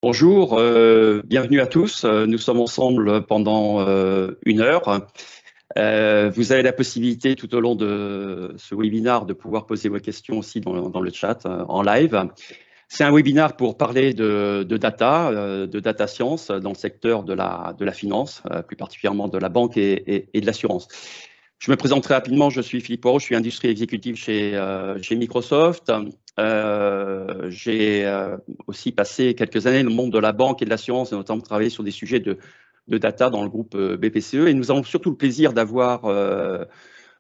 Bonjour, bienvenue à tous. Nous sommes ensemble pendant 1 heure. Vous avez la possibilité tout au long de ce webinaire de pouvoir poser vos questions aussi dans le chat en live. C'est un webinaire pour parler de data science dans le secteur de la finance, plus particulièrement de la banque et de l'assurance. Je me présenterai rapidement, je suis Philippe Poirot, je suis industrie exécutive chez Microsoft. J'ai aussi passé quelques années dans le monde de la banque et de l'assurance, et notamment travaillé sur des sujets de data dans le groupe BPCE. Et nous avons surtout le plaisir d'avoir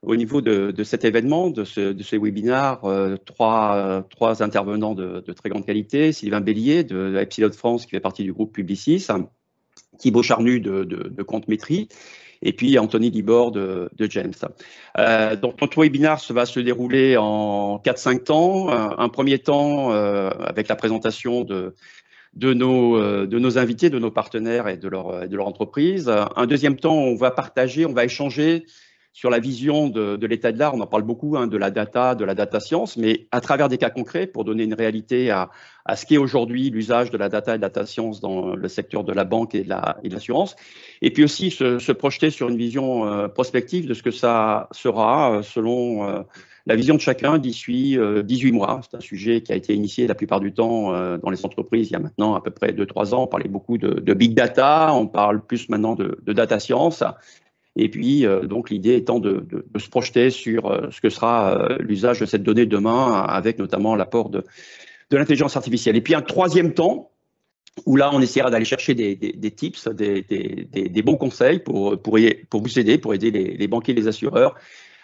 au niveau de cet événement, de ce webinaire, trois intervenants de très grande qualité. Sylvain Bélier de Epsilon France, qui fait partie du groupe Publicis, Thibaut Charnu de Compte-Métrie, et puis Anthony Libor de James. Donc notre webinaire va se dérouler en 4-5 temps. Un premier temps avec la présentation de nos invités, de nos partenaires et de leur entreprise. Un deuxième temps, on va échanger sur la vision de l'état de l'art. On en parle beaucoup, de la data science, mais à travers des cas concrets pour donner une réalité à ce qu'est aujourd'hui l'usage de la data et de la data science dans le secteur de la banque et de l'assurance. Et puis aussi se projeter sur une vision prospective de ce que ça sera selon la vision de chacun d'ici 18 mois. C'est un sujet qui a été initié la plupart du temps dans les entreprises il y a maintenant à peu près 2-3 ans. On parlait beaucoup de big data, on parle plus maintenant de data science. Et puis, donc, l'idée étant de se projeter sur ce que sera l'usage de cette donnée demain, avec notamment l'apport de l'intelligence artificielle. Et puis, un troisième temps, où là, on essaiera d'aller chercher des tips, des bons conseils pour vous aider, pour aider les banquiers et les assureurs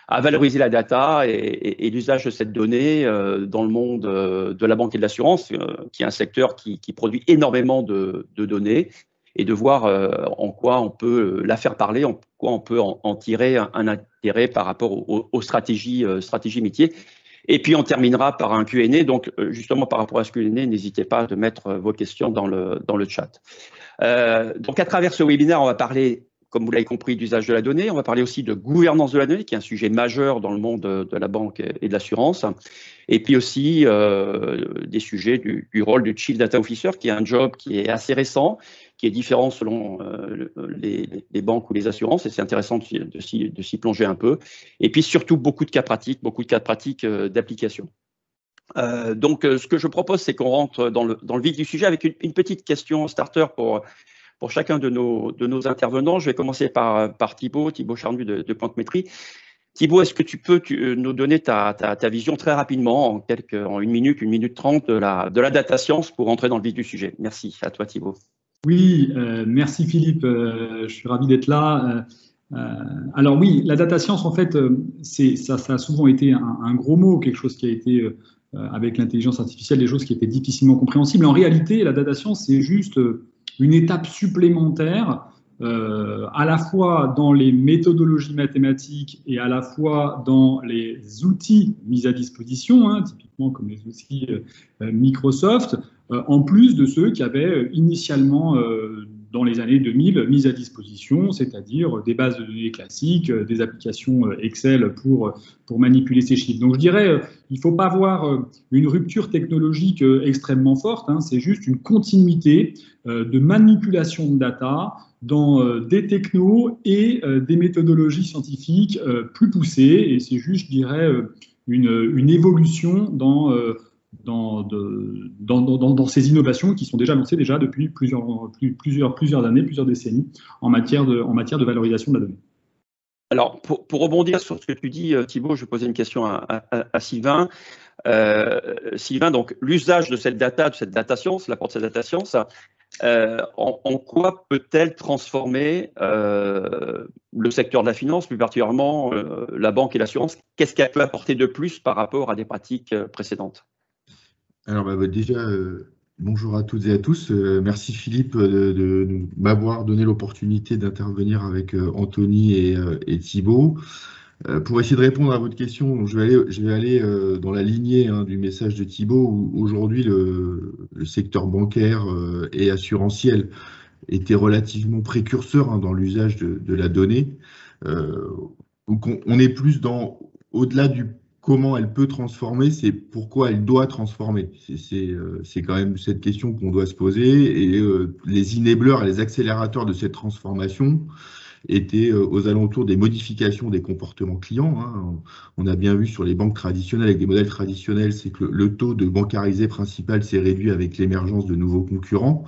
à valoriser la data et l'usage de cette donnée dans le monde de la banque et de l'assurance, qui est un secteur qui produit énormément de données, et de voir en quoi on peut la faire parler, en quoi on peut en tirer un intérêt par rapport aux stratégies métiers. Et puis, on terminera par un Q&A. Donc, justement, par rapport à ce Q&A, n'hésitez pas à mettre vos questions dans le chat. Donc, à travers ce webinaire, on va parler, comme vous l'avez compris, d'usage de la donnée. On va parler aussi de gouvernance de la donnée, qui est un sujet majeur dans le monde de la banque et de l'assurance. Et puis aussi des sujets du rôle du Chief Data Officer, qui est un job qui est assez récent, qui est différent selon les banques ou les assurances, et c'est intéressant de s'y plonger un peu. Et puis surtout, beaucoup de cas pratiques d'application. Donc, ce que je propose, c'est qu'on rentre dans le vif du sujet avec une petite question starter pour chacun de nos intervenants. Je vais commencer par Thibaut Charnu de Compte-Métrie. Thibaut, est-ce que tu peux nous donner ta vision très rapidement, en 1 minute, 1 minute 30 de la data science pour entrer dans le vif du sujet? Merci. À toi, Thibaut. Oui, merci Philippe. Je suis ravi d'être là. Alors oui, la data science, en fait, ça a souvent été un gros mot, quelque chose qui a été, avec l'intelligence artificielle, des choses qui étaient difficilement compréhensibles. En réalité, la data science, c'est juste une étape supplémentaire, à la fois dans les méthodologies mathématiques et à la fois dans les outils mis à disposition, typiquement comme les outils Microsoft, en plus de ceux qui avaient initialement, dans les années 2000, mis à disposition, c'est-à-dire des bases de données classiques, des applications Excel pour manipuler ces chiffres. Donc je dirais, il ne faut pas voir une rupture technologique extrêmement forte, c'est juste une continuité de manipulation de data dans des technos et des méthodologies scientifiques plus poussées, et c'est juste, je dirais, une évolution dans ces innovations qui sont déjà lancées depuis plusieurs années, plusieurs décennies en matière de valorisation de la donnée. Alors, pour rebondir sur ce que tu dis, Thibaut, je vais poser une question à Sylvain. Sylvain, donc l'usage de cette data science, l'apport de cette data science, en quoi peut-elle transformer le secteur de la finance, plus particulièrement la banque et l'assurance? Qu'est-ce qu'elle peut apporter de plus par rapport à des pratiques précédentes? Alors déjà, bonjour à toutes et à tous. Merci Philippe de m'avoir donné l'opportunité d'intervenir avec Anthony et Thibaut. Pour essayer de répondre à votre question, je vais aller dans la lignée du message de Thibaut, où aujourd'hui le secteur bancaire et assurantiel était relativement précurseur dans l'usage de la donnée. Donc on est plus au-delà comment elle peut transformer, c'est pourquoi elle doit transformer. C'est quand même cette question qu'on doit se poser. Et les enablers et les accélérateurs de cette transformation étaient aux alentours des modifications des comportements clients. Hein. On a bien vu sur les banques traditionnelles, avec des modèles traditionnels, c'est que le taux de bancarisé principal s'est réduit avec l'émergence de nouveaux concurrents.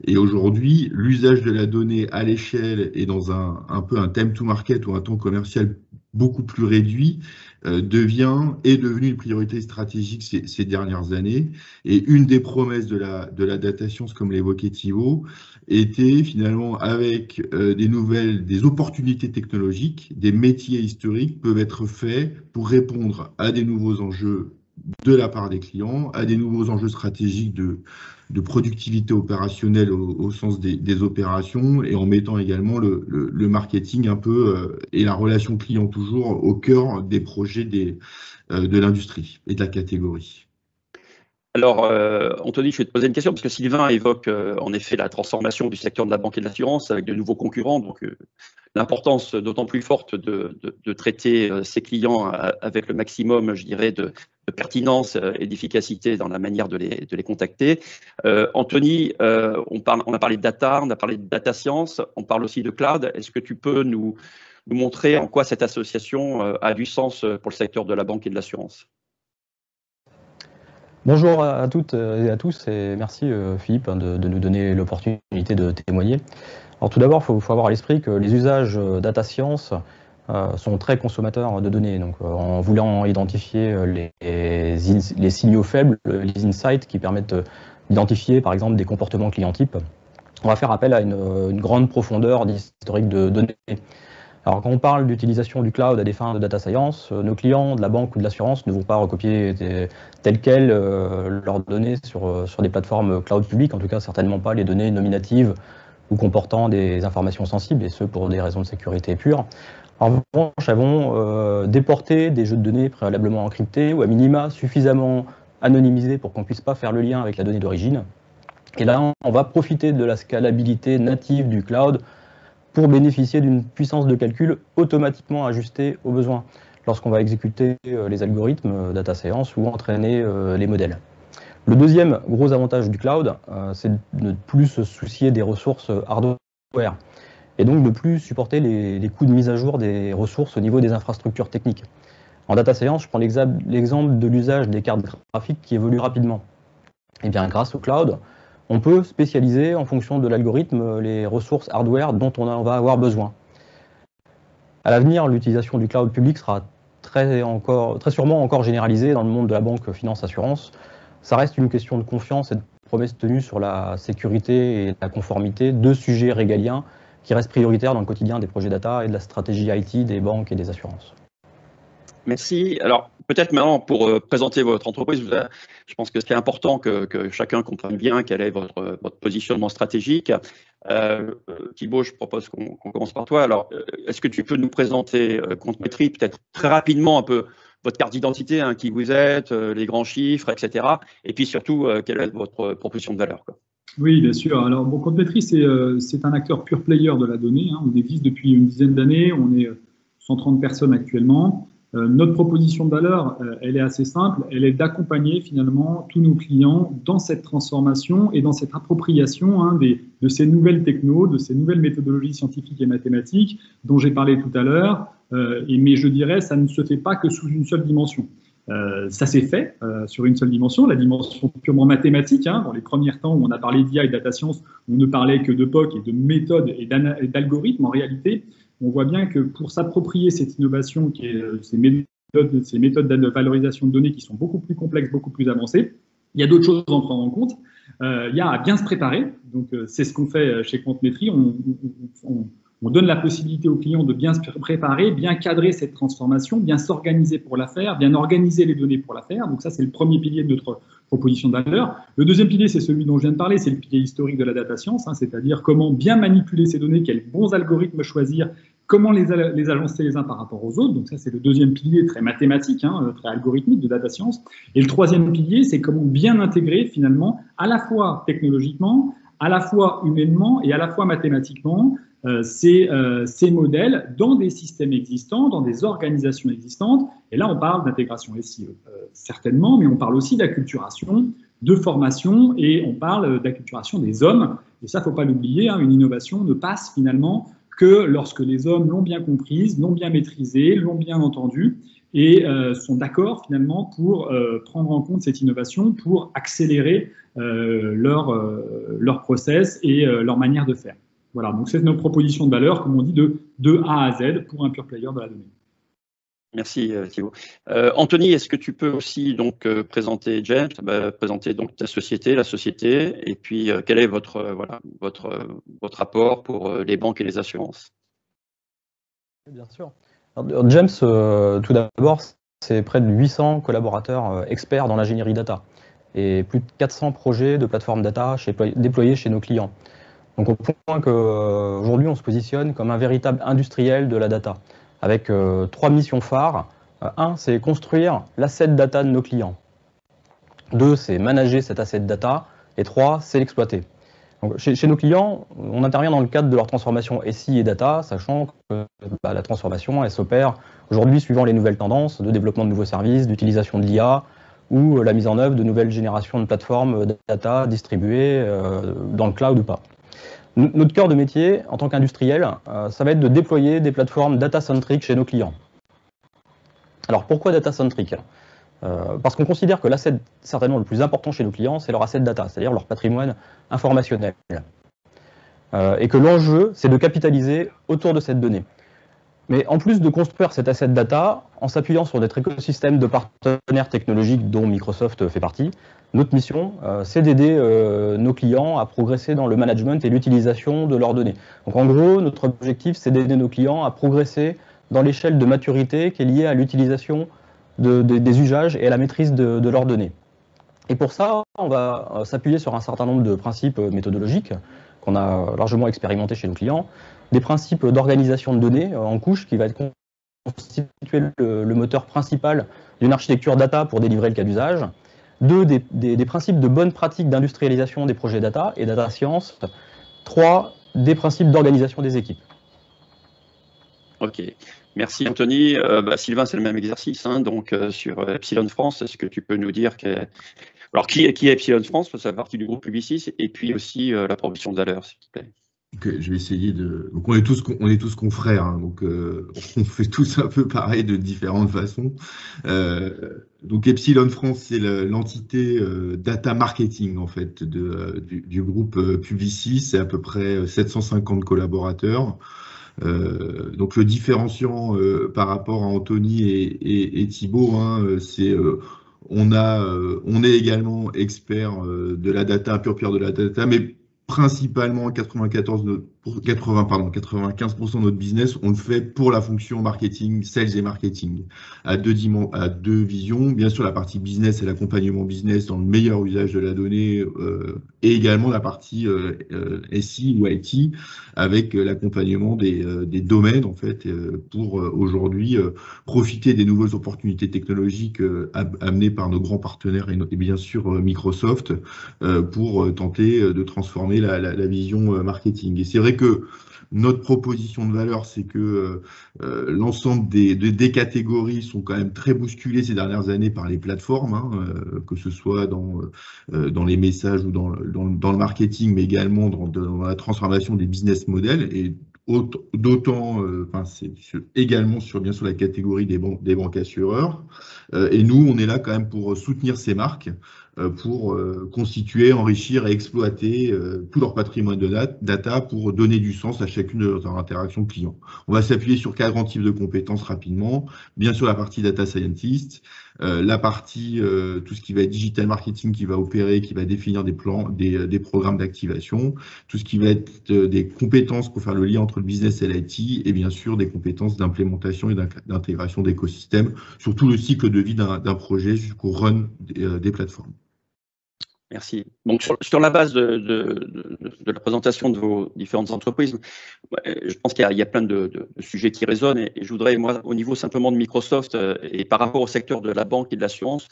Et aujourd'hui, l'usage de la donnée à l'échelle et dans un peu un time to market ou un temps commercial beaucoup plus réduit est devenu une priorité stratégique ces dernières années. Et une des promesses de la data science, comme l'évoquait Thibaut, était finalement avec des opportunités technologiques, des métiers historiques peuvent être faits pour répondre à des nouveaux enjeux de la part des clients, à des nouveaux enjeux stratégiques de productivité opérationnelle au sens des opérations, et en mettant également le marketing un peu et la relation client toujours au cœur des projets de l'industrie et de la catégorie. Alors, Anthony, je vais te poser une question, parce que Sylvain évoque en effet la transformation du secteur de la banque et de l'assurance avec de nouveaux concurrents, donc l'importance d'autant plus forte de traiter ses clients avec le maximum, je dirais, de pertinence et d'efficacité dans la manière de les contacter. Anthony, on a parlé de data, on a parlé de data science, on parle aussi de cloud. Est-ce que tu peux nous montrer en quoi cette association a du sens pour le secteur de la banque et de l'assurance ? Bonjour à toutes et à tous, et merci Philippe de nous donner l'opportunité de témoigner. Alors tout d'abord, il faut avoir à l'esprit que les usages data science sont très consommateurs de données. Donc en voulant identifier les signaux faibles, les insights qui permettent d'identifier par exemple des comportements client types, on va faire appel à une grande profondeur d'historique de données. Alors quand on parle d'utilisation du cloud à des fins de data science, nos clients de la banque ou de l'assurance ne vont pas recopier telles quelles leurs données sur des plateformes cloud publiques, en tout cas certainement pas les données nominatives ou comportant des informations sensibles, et ce pour des raisons de sécurité pure. En revanche, elles vont déporter des jeux de données préalablement encryptés ou à minima suffisamment anonymisés pour qu'on ne puisse pas faire le lien avec la donnée d'origine. Et là, on va profiter de la scalabilité native du cloud pour bénéficier d'une puissance de calcul automatiquement ajustée aux besoins lorsqu'on va exécuter les algorithmes data science ou entraîner les modèles. Le deuxième gros avantage du cloud, c'est de ne plus se soucier des ressources hardware et donc de ne plus supporter les coûts de mise à jour des ressources au niveau des infrastructures techniques. En data science, je prends l'exemple de l'usage des cartes graphiques qui évolue rapidement. Et bien, grâce au cloud, on peut spécialiser en fonction de l'algorithme les ressources hardware dont on va avoir besoin. À l'avenir, l'utilisation du cloud public sera très sûrement encore généralisée dans le monde de la banque, finance, assurance. Ça reste une question de confiance et de promesse tenue sur la sécurité et la conformité, deux sujets régaliens qui restent prioritaires dans le quotidien des projets data et de la stratégie IT des banques et des assurances. Merci. Alors, peut-être maintenant, pour présenter votre entreprise, je pense que c'est important que chacun comprenne bien quel est votre positionnement stratégique. Thibaut, je propose qu'on commence par toi. Alors, est-ce que tu peux nous présenter Compte-Métrie, peut-être très rapidement un peu votre carte d'identité, hein, qui vous êtes, les grands chiffres, etc. Et puis surtout, quelle est votre proposition de valeur, quoi. Oui, bien sûr. Alors, bon, Compte-Métrie, c'est un acteur pure player de la donnée. Hein. On existe depuis une dizaine d'années. On est 130 personnes actuellement. Notre proposition de valeur, elle est assez simple, elle est d'accompagner finalement tous nos clients dans cette transformation et dans cette appropriation de ces nouvelles technos, de ces nouvelles méthodologies scientifiques et mathématiques dont j'ai parlé tout à l'heure, mais je dirais ça ne se fait pas que sous une seule dimension. Ça s'est fait sur une seule dimension, la dimension purement mathématique. Hein. Dans les premiers temps où on a parlé d'IA et de data science, on ne parlait que de POC et de méthodes et d'algorithmes. En réalité, on voit bien que pour s'approprier cette innovation, qui est ces méthodes de valorisation de données qui sont beaucoup plus complexes, beaucoup plus avancées, il y a d'autres choses à prendre en compte. Il y a à bien se préparer. Donc, c'est ce qu'on fait chez Compte-Métrie. On donne la possibilité aux clients de bien se préparer, bien cadrer cette transformation, bien s'organiser pour la faire, bien organiser les données pour la faire. Donc ça, c'est le premier pilier de notre proposition de valeur. Le deuxième pilier, c'est celui dont je viens de parler, c'est le pilier historique de la data science, hein, c'est-à-dire comment bien manipuler ces données, quels bons algorithmes choisir, comment les agencer les uns par rapport aux autres. Donc ça, c'est le deuxième pilier très mathématique, hein, très algorithmique de data science. Et le troisième pilier, c'est comment bien intégrer finalement, à la fois technologiquement, à la fois humainement et à la fois mathématiquement, ces modèles dans des systèmes existants, dans des organisations existantes. Et là, on parle d'intégration SI, certainement, mais on parle aussi d'acculturation, de formation, et on parle d'acculturation des hommes. Et ça, il ne faut pas l'oublier, hein, une innovation ne passe finalement que lorsque les hommes l'ont bien comprise, l'ont bien maîtrisée, l'ont bien entendue, et sont d'accord finalement pour prendre en compte cette innovation, pour accélérer leur process et leur manière de faire. Voilà, donc c'est notre proposition de valeur, comme on dit, de A à Z pour un pure player de la donnée. Merci Thibaut. Anthony, est-ce que tu peux aussi donc présenter James, présenter donc ta société, la société, et puis quel est votre apport pour les banques et les assurances? Bien sûr. Alors, James, tout d'abord, c'est près de 800 collaborateurs experts dans l'ingénierie data et plus de 400 projets de plateforme data déployés chez nos clients. Donc au point qu'aujourd'hui, on se positionne comme un véritable industriel de la data, avec 3 missions phares. 1, c'est construire l'asset data de nos clients. 2, c'est manager cet asset data. Et 3, c'est l'exploiter. Donc, chez nos clients, on intervient dans le cadre de leur transformation SI et data, sachant que la transformation, elle s'opère aujourd'hui suivant les nouvelles tendances de développement de nouveaux services, d'utilisation de l'IA ou la mise en œuvre de nouvelles générations de plateformes data distribuées dans le cloud ou pas. Notre cœur de métier, en tant qu'industriel, ça va être de déployer des plateformes data-centric chez nos clients. Alors pourquoi data-centric ? Parce qu'on considère que l'asset certainement le plus important chez nos clients, c'est leur asset data, c'est-à-dire leur patrimoine informationnel. Et que l'enjeu, c'est de capitaliser autour de cette donnée. Mais en plus de construire cet asset data, en s'appuyant sur notre écosystème de partenaires technologiques dont Microsoft fait partie, notre mission, c'est d'aider nos clients à progresser dans le management et l'utilisation de leurs données. Donc en gros, notre objectif, c'est d'aider nos clients à progresser dans l'échelle de maturité qui est liée à l'utilisation des usages et à la maîtrise de leurs données. Et pour ça, on va s'appuyer sur un certain nombre de principes méthodologiques qu'on a largement expérimentés chez nos clients, des principes d'organisation de données en couche qui va être constituer le moteur principal d'une architecture data pour délivrer le cas d'usage. 2, des principes de bonne pratique d'industrialisation des projets data et data science. 3, des principes d'organisation des équipes. Ok, merci Anthony. Sylvain, c'est le même exercice, hein, donc sur Epsilon France, est-ce que tu peux nous dire alors qui est Epsilon France, parce que ça fait partie du groupe Publicis, et puis aussi la proposition de valeur, s'il te plaît. Okay, je vais essayer de. Donc on est tous confrères, hein, donc on fait tous un peu pareil de différentes façons. Donc Epsilon France, c'est l'entité data marketing en fait du groupe Publicis. C'est à peu près 750 collaborateurs. Donc le différenciant par rapport à Anthony et Thibaut, hein, c'est on est également expert de la data, pure de la data, mais principalement 95% de notre business, on le fait pour la fonction marketing, sales et marketing, à deux visions. Bien sûr, la partie business et l'accompagnement business dans le meilleur usage de la donnée, et également la partie SI ou IT avec l'accompagnement des domaines, en fait, pour aujourd'hui profiter des nouvelles opportunités technologiques amenées par nos grands partenaires et bien sûr Microsoft pour tenter de transformer la vision marketing. Et c'est vrai que notre proposition de valeur, c'est que l'ensemble des catégories sont quand même très bousculées ces dernières années par les plateformes, hein, que ce soit dans les messages ou dans le marketing, mais également dans la transformation des business models. Et d'autant, c'est également sur bien sûr la catégorie des banques assureurs. Et nous, on est là quand même pour soutenir ces marques, pour constituer, enrichir et exploiter tout leur patrimoine de data pour donner du sens à chacune de leurs interactions clients. On va s'appuyer sur 4 grands types de compétences rapidement. Bien sûr, la partie data scientist, la partie tout ce qui va être digital marketing qui va opérer, qui va définir des plans, des programmes d'activation, tout ce qui va être des compétences pour faire le lien entre le business et l'IT, et bien sûr des compétences d'implémentation et d'intégration d'écosystèmes sur tout le cycle de vie d'un projet jusqu'au run des plateformes. Merci. Donc, sur la base de la présentation de vos différentes entreprises, je pense qu'il y a plein de sujets qui résonnent et je voudrais, moi, au niveau simplement de Microsoft et par rapport au secteur de la banque et de l'assurance,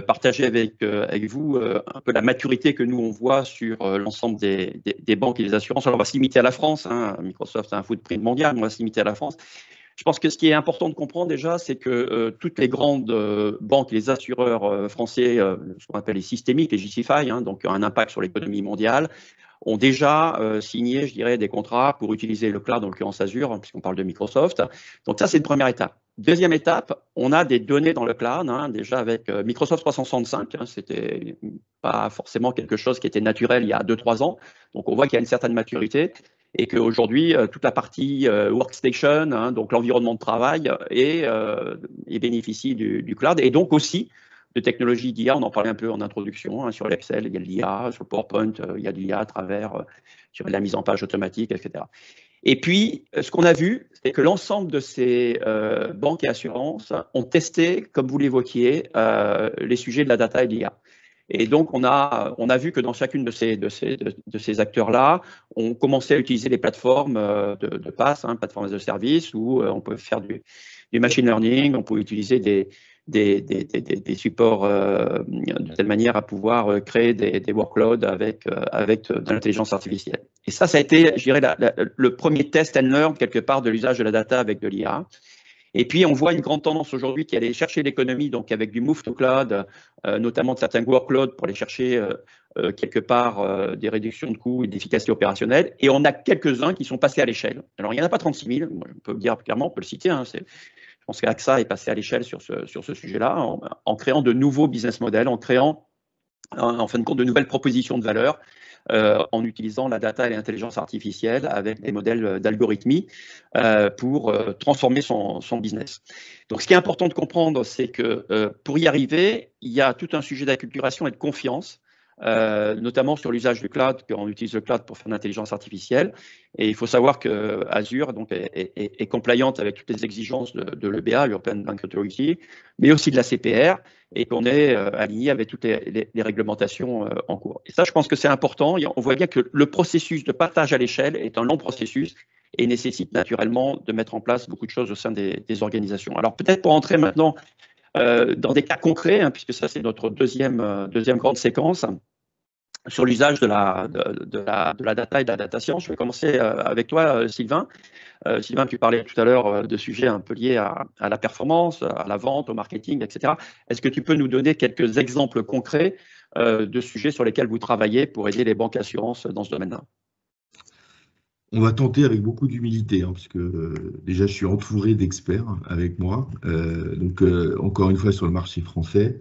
partager avec vous un peu la maturité que nous on voit sur l'ensemble des banques et des assurances. Alors on va se limiter à la France, hein. Microsoft a un footprint mondial, mais on va se limiter à la France. Je pense que ce qui est important de comprendre déjà, c'est que toutes les grandes banques et les assureurs français, ce qu'on appelle les systémiques, les GCFI, hein, donc un impact sur l'économie mondiale, ont déjà signé, je dirais, des contrats pour utiliser le cloud, en l'occurrence Azure, hein, puisqu'on parle de Microsoft. Donc ça, c'est une première étape. Deuxième étape, on a des données dans le cloud, hein, déjà avec Microsoft 365, hein, c'était pas forcément quelque chose qui était naturel il y a 2-3 ans. Donc on voit qu'il y a une certaine maturité et qu'aujourd'hui, toute la partie workstation, hein, donc l'environnement de travail, et bénéficie du cloud, et donc aussi de technologies d'IA. On en parlait un peu en introduction, hein, sur l'Excel, il y a de l'IA, sur le PowerPoint, il y a de l'IA à travers sur la mise en page automatique, etc. Et puis, ce qu'on a vu, c'est que l'ensemble de ces banques et assurances ont testé, comme vous l'évoquiez, les sujets de la data et de l'IA. Et donc, on a vu que dans chacune de ces acteurs-là, on commençait à utiliser les plateformes de PaaS, hein, plateformes as a service, où on peut faire du machine learning, on peut utiliser des supports de telle manière à pouvoir créer des workloads avec de l'intelligence artificielle. Et ça a été, je dirais, le premier test and learn, quelque part, de l'usage de la data avec de l'IA. Et puis, on voit une grande tendance aujourd'hui qui est aller chercher l'économie, donc avec du move to cloud, notamment de certains workloads pour aller chercher quelque part des réductions de coûts et d'efficacité opérationnelle. Et on a quelques-uns qui sont passés à l'échelle. Alors, il n'y en a pas 36 000, on peut le dire clairement, on peut le citer. Hein, je pense qu'AXA est passé à l'échelle sur ce sujet-là, en créant de nouveaux business models, en créant, en fin de compte, de nouvelles propositions de valeur, en utilisant la data et l'intelligence artificielle avec des modèles d'algorithmie pour transformer son business. Donc, ce qui est important de comprendre, c'est que pour y arriver, il y a tout un sujet d'acculturation et de confiance, notamment sur l'usage du cloud, qu'on utilise le cloud pour faire de l'intelligence artificielle. Et il faut savoir que Azure donc, est compliante avec toutes les exigences de l'EBA, l'European Bank Authority, mais aussi de la CPR, et qu'on est aligné avec toutes les réglementations en cours. Et ça, je pense que c'est important. On voit bien que le processus de partage à l'échelle est un long processus et nécessite naturellement de mettre en place beaucoup de choses au sein des organisations. Alors peut-être pour entrer maintenant dans des cas concrets, hein, puisque ça c'est notre deuxième grande séquence, sur l'usage de la data et de la data science. Je vais commencer avec toi, Sylvain. Sylvain, tu parlais tout à l'heure de sujets un peu liés à la performance, à la vente, au marketing, etc. Est-ce que tu peux nous donner quelques exemples concrets de sujets sur lesquels vous travaillez pour aider les banques assurances dans ce domaine-là? On va tenter avec beaucoup d'humilité, hein, parce que déjà je suis entouré d'experts avec moi, encore une fois sur le marché français.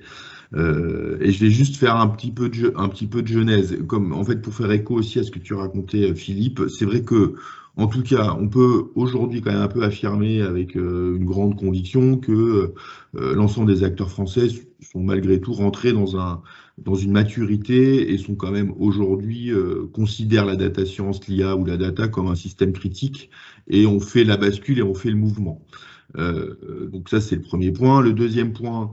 Et je vais juste faire un petit peu de genèse, comme en fait pour faire écho aussi à ce que tu racontais, Philippe. C'est vrai que, en tout cas, on peut aujourd'hui quand même un peu affirmer avec une grande conviction que l'ensemble des acteurs français sont malgré tout rentrés dans une maturité et sont quand même aujourd'hui considèrent la data science, l'IA ou la data comme un système critique, et on fait la bascule et on fait le mouvement. Donc ça, c'est le premier point. Le deuxième point,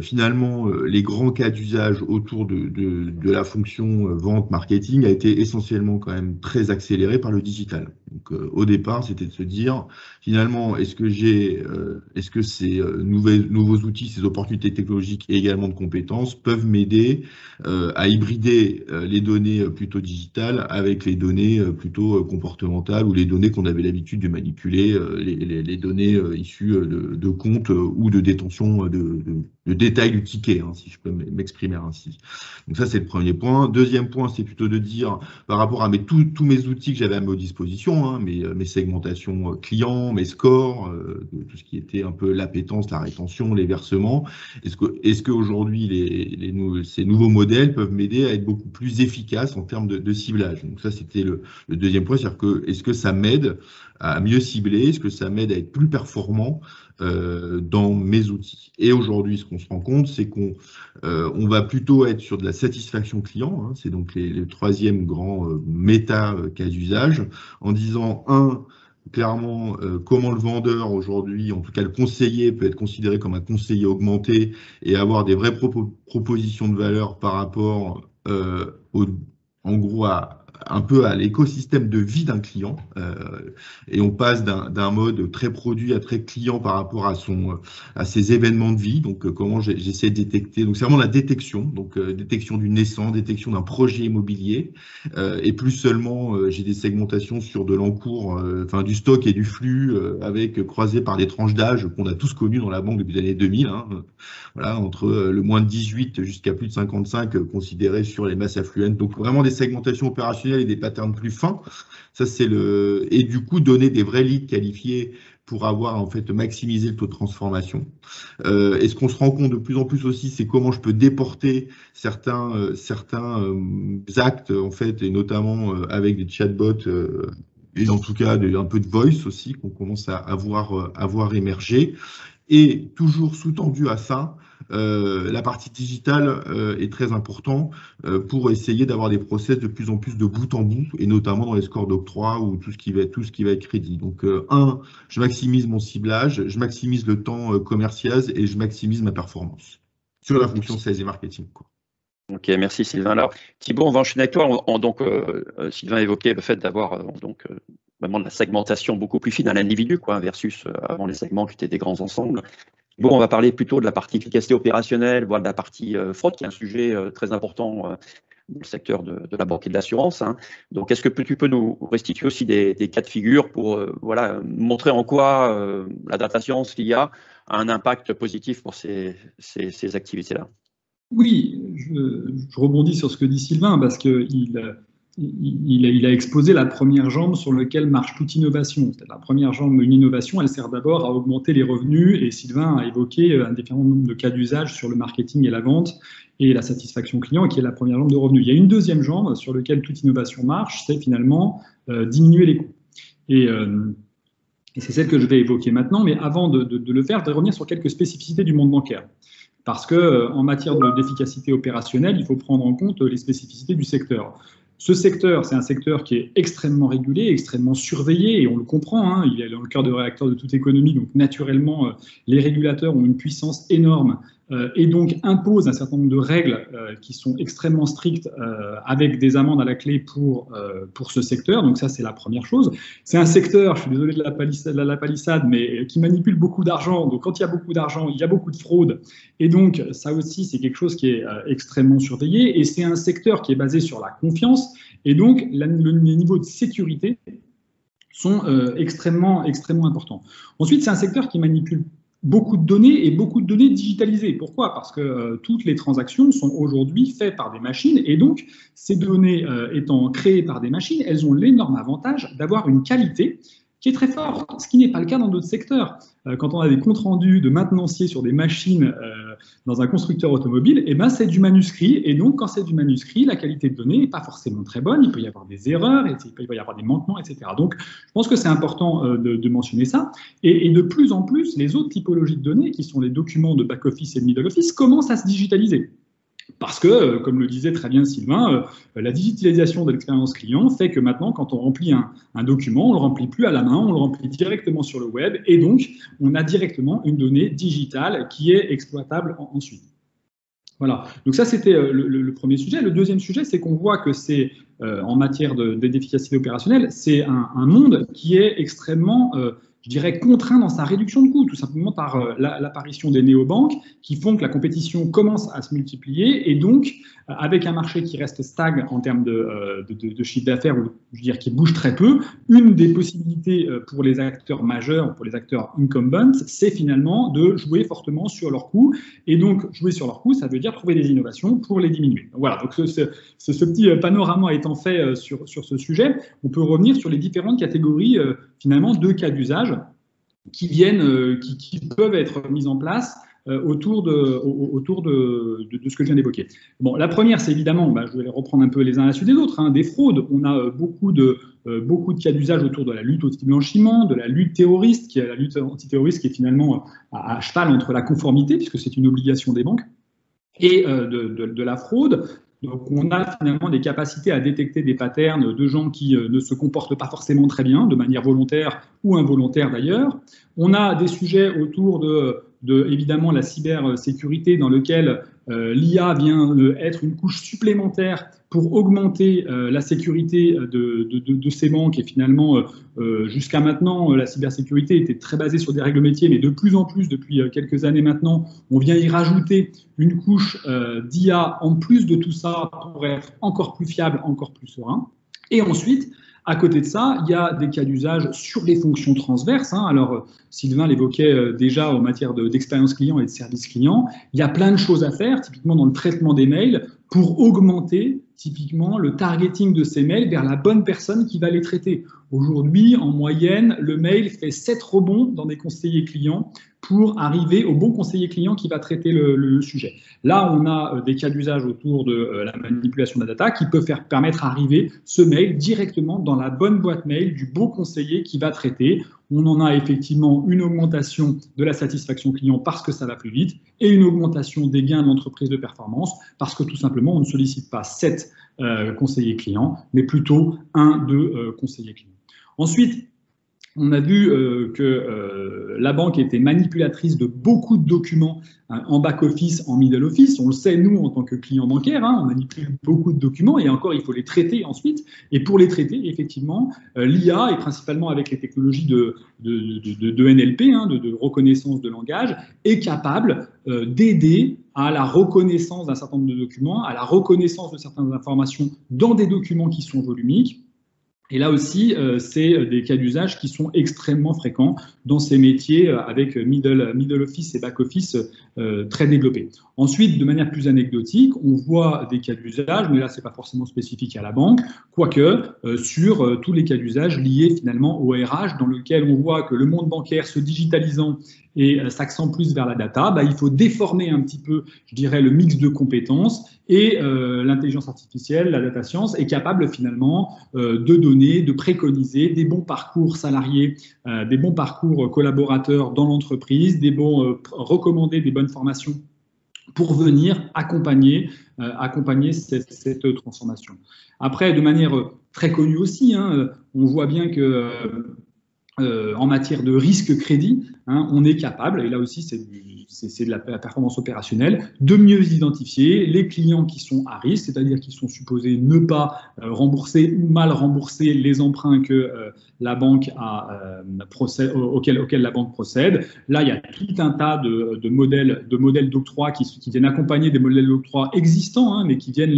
finalement, les grands cas d'usage autour de la fonction vente marketing a été essentiellement quand même très accéléré par le digital. Donc au départ, c'était de se dire, finalement, est-ce que ces nouveaux outils, ces opportunités technologiques et également de compétences peuvent m'aider à hybrider les données plutôt digitales avec les données plutôt comportementales ou les données qu'on avait l'habitude de manipuler, les données issues de comptes ou de détention de détails du ticket, hein, si je peux m'exprimer ainsi. Donc ça, c'est le premier point. Deuxième point, c'est plutôt de dire, par rapport à tous mes outils que j'avais à ma disposition, hein, mes segmentations clients, mes scores, tout ce qui était un peu l'appétence, la rétention, les versements, est-ce qu'aujourd'hui, ces nouveaux modèles peuvent m'aider à être beaucoup plus efficace en termes de ciblage? Donc ça, c'était le deuxième point, c'est-à-dire que est-ce que ça m'aide à mieux cibler, est-ce que ça m'aide à être plus performant dans mes outils? Et aujourd'hui, ce qu'on se rend compte, c'est qu'on va plutôt être sur de la satisfaction client, hein, c'est donc le troisième grand méta cas d'usage, en disant, clairement, comment le vendeur aujourd'hui, en tout cas le conseiller, peut être considéré comme un conseiller augmenté et avoir des vraies propositions de valeur par rapport, en gros, un peu à l'écosystème de vie d'un client, et on passe d'un mode très produit à très client par rapport à ses événements de vie. Donc comment j'essaie de détecter, donc c'est vraiment la détection, donc détection d'une naissance, détection d'un projet immobilier, et plus seulement j'ai des segmentations sur de l'encours, enfin du stock et du flux, avec croisé par des tranches d'âge qu'on a tous connues dans la banque depuis les années 2000, hein, voilà, entre le moins de 18 jusqu'à plus de 55 considérés sur les masses affluentes. Donc vraiment des segmentations opérationnelles et des patterns plus fins. Ça, et du coup, donner des vrais leads qualifiés pour avoir en fait maximisé le taux de transformation. Et ce qu'on se rend compte de plus en plus aussi, c'est comment je peux déporter certains actes en fait, et notamment avec des chatbots, et en tout cas un peu de voice aussi qu'on commence à voir émerger. Et toujours sous-tendu à ça, la partie digitale est très importante pour essayer d'avoir des process de plus en plus de bout en bout, et notamment dans les scores d'octroi ou tout ce qui va être crédit. Donc, je maximise mon ciblage, je maximise le temps commercial et je maximise ma performance sur la fonction sales et marketing, quoi. Ok, merci Sylvain. Alors, Thibaut, on va enchaîner avec toi. Sylvain évoquait le fait d'avoir vraiment de la segmentation beaucoup plus fine à l'individu, quoi, versus avant les segments qui étaient des grands ensembles. Bon, on va parler plutôt de la partie efficacité opérationnelle, voire de la partie fraude, qui est un sujet très important dans le secteur de la banque et de l'assurance, hein. Donc, est-ce que tu peux nous restituer aussi des cas de figure pour montrer en quoi la data science, l'IA, a un impact positif pour ces activités-là? Oui, je rebondis sur ce que dit Sylvain, parce qu'il a exposé la première jambe sur laquelle marche toute innovation. La première jambe, une innovation, elle sert d'abord à augmenter les revenus, et Sylvain a évoqué un différent nombre de cas d'usage sur le marketing et la vente et la satisfaction client, qui est la première jambe de revenus. Il y a une deuxième jambe sur laquelle toute innovation marche, c'est finalement diminuer les coûts. Et c'est celle que je vais évoquer maintenant, mais avant de le faire, je vais revenir sur quelques spécificités du monde bancaire. Parce qu'en matière d'efficacité opérationnelle, il faut prendre en compte les spécificités du secteur. Ce secteur, c'est un secteur qui est extrêmement régulé, extrêmement surveillé, et on le comprend, hein, il est dans le cœur de réacteur de toute économie, donc naturellement, les régulateurs ont une puissance énorme et donc imposent un certain nombre de règles qui sont extrêmement strictes, avec des amendes à la clé pour ce secteur. Donc ça, c'est la première chose. C'est un secteur, je suis désolé de la palissade, mais qui manipule beaucoup d'argent. Donc quand il y a beaucoup d'argent, il y a beaucoup de fraude. Et donc ça aussi, c'est quelque chose qui est extrêmement surveillé. Et c'est un secteur qui est basé sur la confiance. Et donc les niveaux de sécurité sont extrêmement importants. Ensuite, c'est un secteur qui manipule beaucoup de données et beaucoup de données digitalisées. Pourquoi? Parce que toutes les transactions sont aujourd'hui faites par des machines, et donc ces données étant créées par des machines, elles ont l'énorme avantage d'avoir une qualité qui est très forte, ce qui n'est pas le cas dans d'autres secteurs. Quand on a des comptes rendus de maintenanciers sur des machines dans un constructeur automobile, eh ben, c'est du manuscrit, et donc quand c'est du manuscrit, la qualité de données n'est pas forcément très bonne, il peut y avoir des erreurs, il peut y avoir des manquements, etc. Donc je pense que c'est important de mentionner ça, et de plus en plus, les autres typologies de données, qui sont les documents de back-office et de middle-office, commencent à se digitaliser. Parce que, comme le disait très bien Sylvain, la digitalisation de l'expérience client fait que maintenant, quand on remplit un document, on ne le remplit plus à la main, on le remplit directement sur le web, et donc on a directement une donnée digitale qui est exploitable ensuite. Voilà, donc ça c'était le premier sujet. Le deuxième sujet, c'est qu'on voit que c'est, en matière d'efficacité opérationnelle, c'est un monde qui est extrêmement je dirais, contraint dans sa réduction de coûts, tout simplement par l'apparition des néobanques qui font que la compétition commence à se multiplier, et donc, avec un marché qui reste stagne en termes de chiffre d'affaires, ou je dirais qui bouge très peu, une des possibilités pour les acteurs majeurs, pour les acteurs incumbents, c'est finalement de jouer fortement sur leurs coûts, et donc jouer sur leurs coûts, ça veut dire trouver des innovations pour les diminuer. Donc, voilà, donc ce petit panorama étant fait sur ce sujet, on peut revenir sur les différentes catégories finalement de cas d'usage qui peuvent être mises en place autour de ce que je viens d'évoquer. Bon, la première, c'est évidemment, je vais les reprendre un peu les uns à la suite des autres, hein, des fraudes. On a beaucoup de cas d'usage autour de la lutte anti-blanchiment, de la lutte terroriste, qui est la lutte antiterroriste, qui est finalement à cheval entre la conformité, puisque c'est une obligation des banques, et de la fraude. Donc, on a finalement des capacités à détecter des patterns de gens qui ne se comportent pas forcément très bien, de manière volontaire ou involontaire d'ailleurs. On a des sujets autour de évidemment la cybersécurité, dans lequel l'IA vient être une couche supplémentaire pour augmenter la sécurité de ces banques. Et finalement, jusqu'à maintenant, la cybersécurité était très basée sur des règles métiers, mais de plus en plus, depuis quelques années maintenant, on vient y rajouter une couche d'IA en plus de tout ça pour être encore plus fiable, encore plus serein. Et ensuite, à côté de ça, il y a des cas d'usage sur les fonctions transverses. Alors, Sylvain l'évoquait déjà en matière d'expérience client et de service client. Il y a plein de choses à faire, typiquement dans le traitement des mails, pour augmenter typiquement le targeting de ces mails vers la bonne personne qui va les traiter. Aujourd'hui, en moyenne, le mail fait 7 rebonds dans des conseillers clients pour arriver au bon conseiller client qui va traiter le sujet. Là, on a des cas d'usage autour de la manipulation de la data qui peut permettre d'arriver ce mail directement dans la bonne boîte mail du bon conseiller qui va traiter. On en a effectivement une augmentation de la satisfaction client parce que ça va plus vite et une augmentation des gains de l'entreprise de performance parce que tout simplement, on ne sollicite pas 7 conseillers clients, mais plutôt 1-2 conseillers clients. Ensuite, on a vu que la banque était manipulatrice de beaucoup de documents en back-office, en middle-office. On le sait, nous, en tant que client bancaire, on manipule beaucoup de documents et encore, il faut les traiter ensuite. Et pour les traiter, effectivement, l'IA, et principalement avec les technologies de NLP, de reconnaissance de langage, est capable d'aider à la reconnaissance d'un certain nombre de documents, à la reconnaissance de certaines informations dans des documents qui sont volumiques. Et là aussi, c'est des cas d'usage qui sont extrêmement fréquents dans ces métiers avec middle office et back office très développés. Ensuite, de manière plus anecdotique, on voit des cas d'usage, mais là, c'est pas forcément spécifique à la banque, quoique sur tous les cas d'usage liés finalement au RH, dans lequel on voit que le monde bancaire se digitalisant et s'accent plus vers la data, il faut déformer un petit peu, je dirais, le mix de compétences et l'intelligence artificielle, la data science est capable finalement de donner, de préconiser des bons parcours salariés, des bons parcours collaborateurs dans l'entreprise, recommander des bonnes formations pour venir accompagner cette transformation. Après, de manière très connue aussi, on voit bien que en matière de risque crédit, on est capable, et là aussi c'est de la performance opérationnelle, de mieux identifier les clients qui sont à risque, c'est-à-dire qui sont supposés ne pas rembourser ou mal rembourser les emprunts que la banque auxquels la banque procède. Là, il y a tout un tas de modèles d'octroi qui viennent accompagner des modèles d'octroi existants, mais qui viennent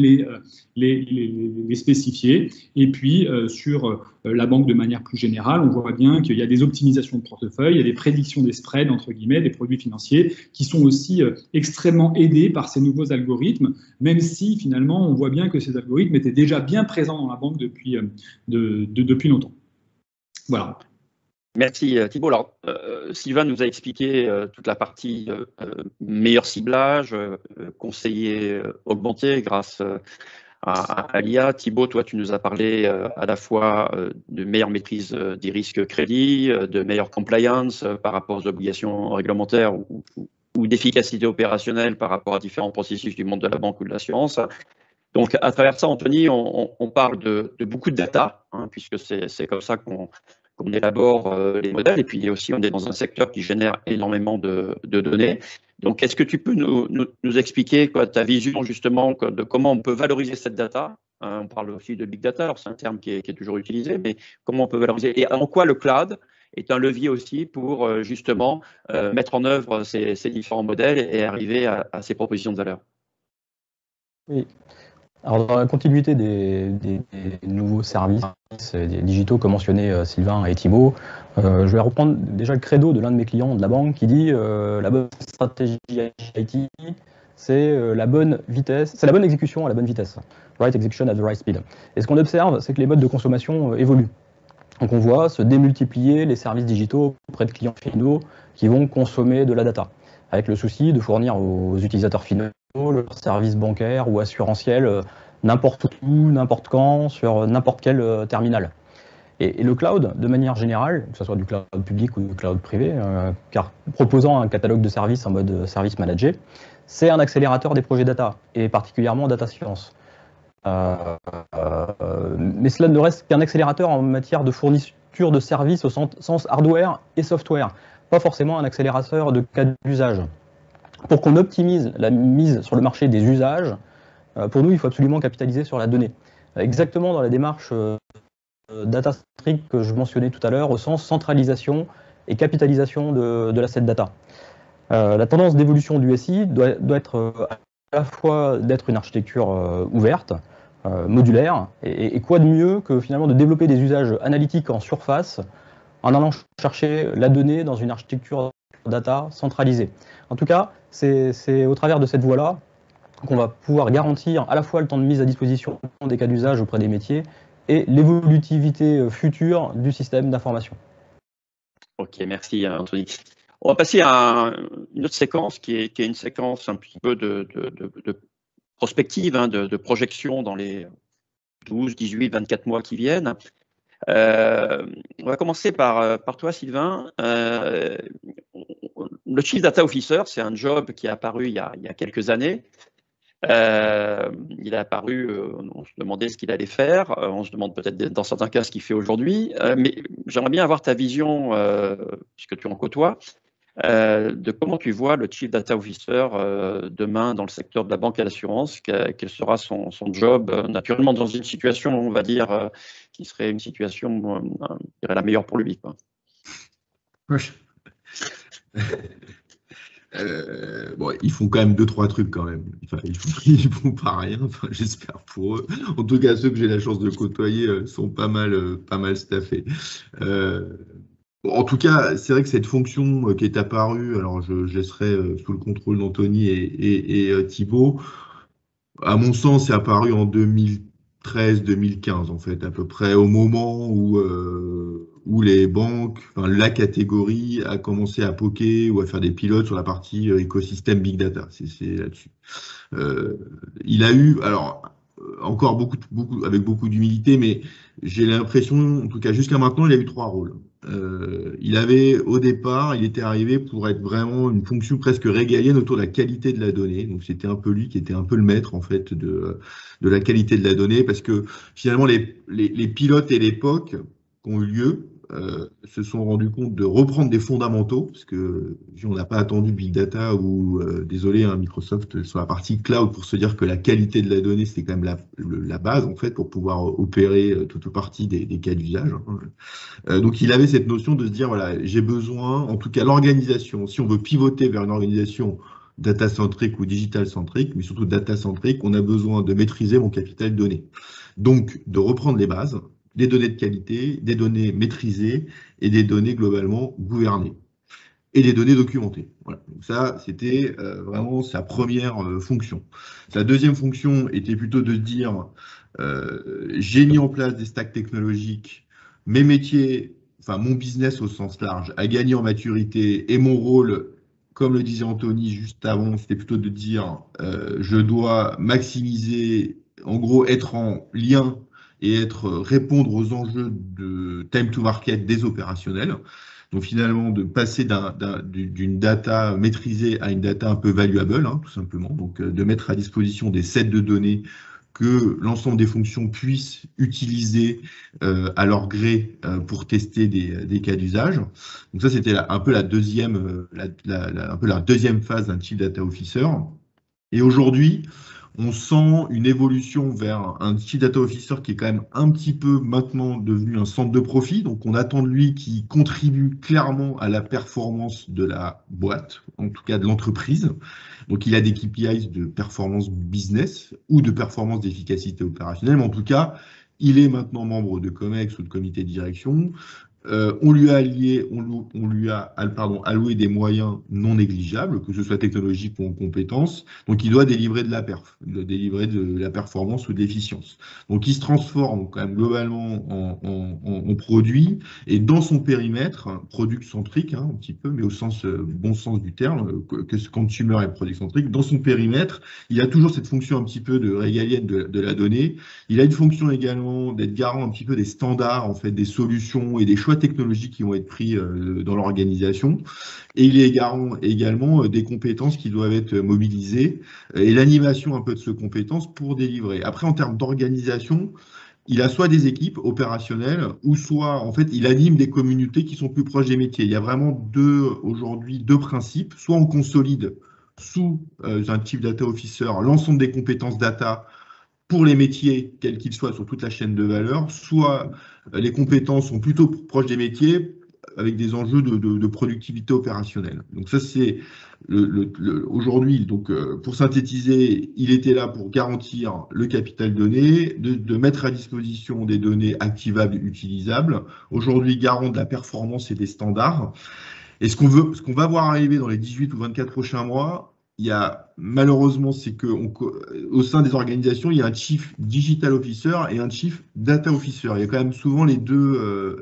les spécifier. Et puis, sur la banque de manière plus générale, on voit bien qu'il y a des optimisations de portefeuille, il y a des prédictions des spreads, entre guillemets, des produits financiers, qui sont aussi extrêmement aidés par ces nouveaux algorithmes, même si finalement on voit bien que ces algorithmes étaient déjà bien présents dans la banque depuis longtemps. Voilà. Merci Thibault. Alors, Sylvain nous a expliqué toute la partie meilleur ciblage, conseiller augmenté grâce à l'IA. Thibault, toi, tu nous as parlé à la fois de meilleure maîtrise des risques crédits, de meilleure compliance par rapport aux obligations réglementaires ou d'efficacité opérationnelle par rapport à différents processus du monde de la banque ou de l'assurance. Donc, à travers ça, Anthony, on parle de beaucoup de data, puisque c'est comme ça qu'on élabore les modèles. Et puis aussi, on est dans un secteur qui génère énormément de données. Donc, est-ce que tu peux nous expliquer ta vision justement de comment on peut valoriser cette data? On parle aussi de big data, alors c'est un terme qui est toujours utilisé, mais comment on peut valoriser et en quoi le cloud est un levier aussi pour justement mettre en œuvre ces différents modèles et arriver à ces propositions de valeur? Oui. Alors, dans la continuité des nouveaux services digitaux que mentionnaient Sylvain et Thibault, je vais reprendre déjà le credo de l'un de mes clients de la banque qui dit la bonne stratégie IT, c'est la bonne vitesse, c'est la bonne exécution à la bonne vitesse. Right execution at the right speed. Et ce qu'on observe, c'est que les modes de consommation évoluent. Donc on voit se démultiplier les services digitaux auprès de clients finaux qui vont consommer de la data, avec le souci de fournir aux utilisateurs finaux leur service bancaire ou assurantiel n'importe où, n'importe quand, sur n'importe quel terminal. Et le cloud, de manière générale, que ce soit du cloud public ou du cloud privé, car proposant un catalogue de services en mode service managé, c'est un accélérateur des projets data, et particulièrement data science. Mais cela ne reste qu'un accélérateur en matière de fourniture de services au sens hardware et software, pas forcément un accélérateur de cas d'usage. Pour qu'on optimise la mise sur le marché des usages, pour nous, il faut absolument capitaliser sur la donnée. Exactement dans la démarche data-centric que je mentionnais tout à l'heure, au sens centralisation et capitalisation de l'asset data. La tendance d'évolution du SI doit être à la fois d'être une architecture ouverte, modulaire, et quoi de mieux que finalement de développer des usages analytiques en surface en allant chercher la donnée dans une architecture data centralisée. En tout cas, c'est au travers de cette voie-là qu'on va pouvoir garantir à la fois le temps de mise à disposition des cas d'usage auprès des métiers et l'évolutivité future du système d'information. Ok, merci Anthony. On va passer à une autre séquence qui est une séquence un petit peu de prospective, hein, de projection dans les 12, 18, 24 mois qui viennent. On va commencer par toi, Sylvain. Le Chief Data Officer, c'est un job qui est apparu il y a quelques années. Il est apparu, on se demandait ce qu'il allait faire, on se demande peut-être dans certains cas ce qu'il fait aujourd'hui, mais j'aimerais bien avoir ta vision, puisque tu en côtoies, de comment tu vois le Chief Data Officer demain dans le secteur de la banque et l'assurance, quel sera son job, naturellement dans une situation, on va dire, qui serait une situation, je dirais, la meilleure pour lui, quoi. Bon, ils font quand même 2-3 trucs quand même. Enfin, ils font pas rien. Enfin, j'espère pour eux. En tout cas, ceux que j'ai la chance de côtoyer sont pas mal staffés. En tout cas, c'est vrai que cette fonction qui est apparue, alors je laisserai sous le contrôle d'Anthony et Thibaut. À mon sens, c'est apparu en 2013-2015 en fait, à peu près au moment où les banques, enfin la catégorie a commencé à poker ou à faire des pilotes sur la partie écosystème Big Data. C'est là-dessus. Il a eu, alors encore avec beaucoup d'humilité, mais j'ai l'impression, en tout cas jusqu'à maintenant, il a eu 3 rôles. Il avait, au départ, il était arrivé pour être vraiment une fonction presque régalienne autour de la qualité de la donnée. Donc c'était un peu lui qui était un peu le maître en fait de la qualité de la donnée, parce que finalement les pilotes et l'époque qui ont eu lieu se sont rendus compte de reprendre des fondamentaux, parce que on n'a pas attendu Big Data ou désolé Microsoft sur la partie cloud pour se dire que la qualité de la donnée c'était quand même la base en fait pour pouvoir opérer toute partie des cas d'usage. Donc il avait cette notion de se dire voilà, j'ai besoin, en tout cas l'organisation, si on veut pivoter vers une organisation data-centrique ou digital-centrique, mais surtout data-centrique, on a besoin de maîtriser mon capital de données. Donc de reprendre les bases, des données de qualité, des données maîtrisées et des données globalement gouvernées. Et des données documentées. Voilà. Donc ça, c'était vraiment sa première fonction. Sa deuxième fonction était plutôt de dire j'ai mis en place des stacks technologiques, mes métiers, enfin mon business au sens large, a gagné en maturité et mon rôle, comme le disait Anthony juste avant, c'était plutôt de dire je dois maximiser, en gros être en lien et répondre aux enjeux de time to market des opérationnels. Donc finalement, de passer d'une data maîtrisée à une data un peu valuable, hein, tout simplement. Donc de mettre à disposition des sets de données que l'ensemble des fonctions puissent utiliser à leur gré pour tester des cas d'usage. Donc ça, c'était un peu la deuxième phase d'un Chief Data Officer. Et aujourd'hui, on sent une évolution vers un Chief Data Officer qui est quand même un petit peu maintenant devenu un centre de profit. Donc, on attend de lui qu'il contribue clairement à la performance de la boîte, en tout cas de l'entreprise. Donc, il a des KPIs de performance business ou de performance d'efficacité opérationnelle. Mais en tout cas, il est maintenant membre de COMEX ou de comité de direction. On lui a alloué des moyens non négligeables, que ce soit technologique ou en compétences. Donc, il doit délivrer de la perf, il doit délivrer de la performance ou de l'efficience. Donc, il se transforme quand même globalement en produit et dans son périmètre, product centrique, hein, un petit peu, mais au bon sens du terme, que consumer et product centrique. Dans son périmètre, il a toujours cette fonction un petit peu de régalienne de la donnée. Il a une fonction également d'être garant un petit peu des standards, en fait, des solutions et des choix technologiques qui vont être pris dans l'organisation. Et il est garant également des compétences qui doivent être mobilisées et l'animation un peu de ces compétences pour délivrer. Après, en termes d'organisation, il a soit des équipes opérationnelles ou soit, en fait, il anime des communautés qui sont plus proches des métiers. Il y a vraiment aujourd'hui deux principes. Soit on consolide sous un Chief Data Officer l'ensemble des compétences data pour les métiers, quels qu'ils soient, sur toute la chaîne de valeur, soit les compétences sont plutôt proches des métiers, avec des enjeux de productivité opérationnelle. Donc ça, c'est aujourd'hui, donc pour synthétiser, il était là pour garantir le capital donné, de mettre à disposition des données activables et utilisables, aujourd'hui garant de la performance et des standards. Et ce qu'on va voir arriver dans les 18 ou 24 prochains mois, il y a malheureusement, c'est qu'au sein des organisations, il y a un Chief Digital Officer et un Chief Data Officer. Il y a quand même souvent les deux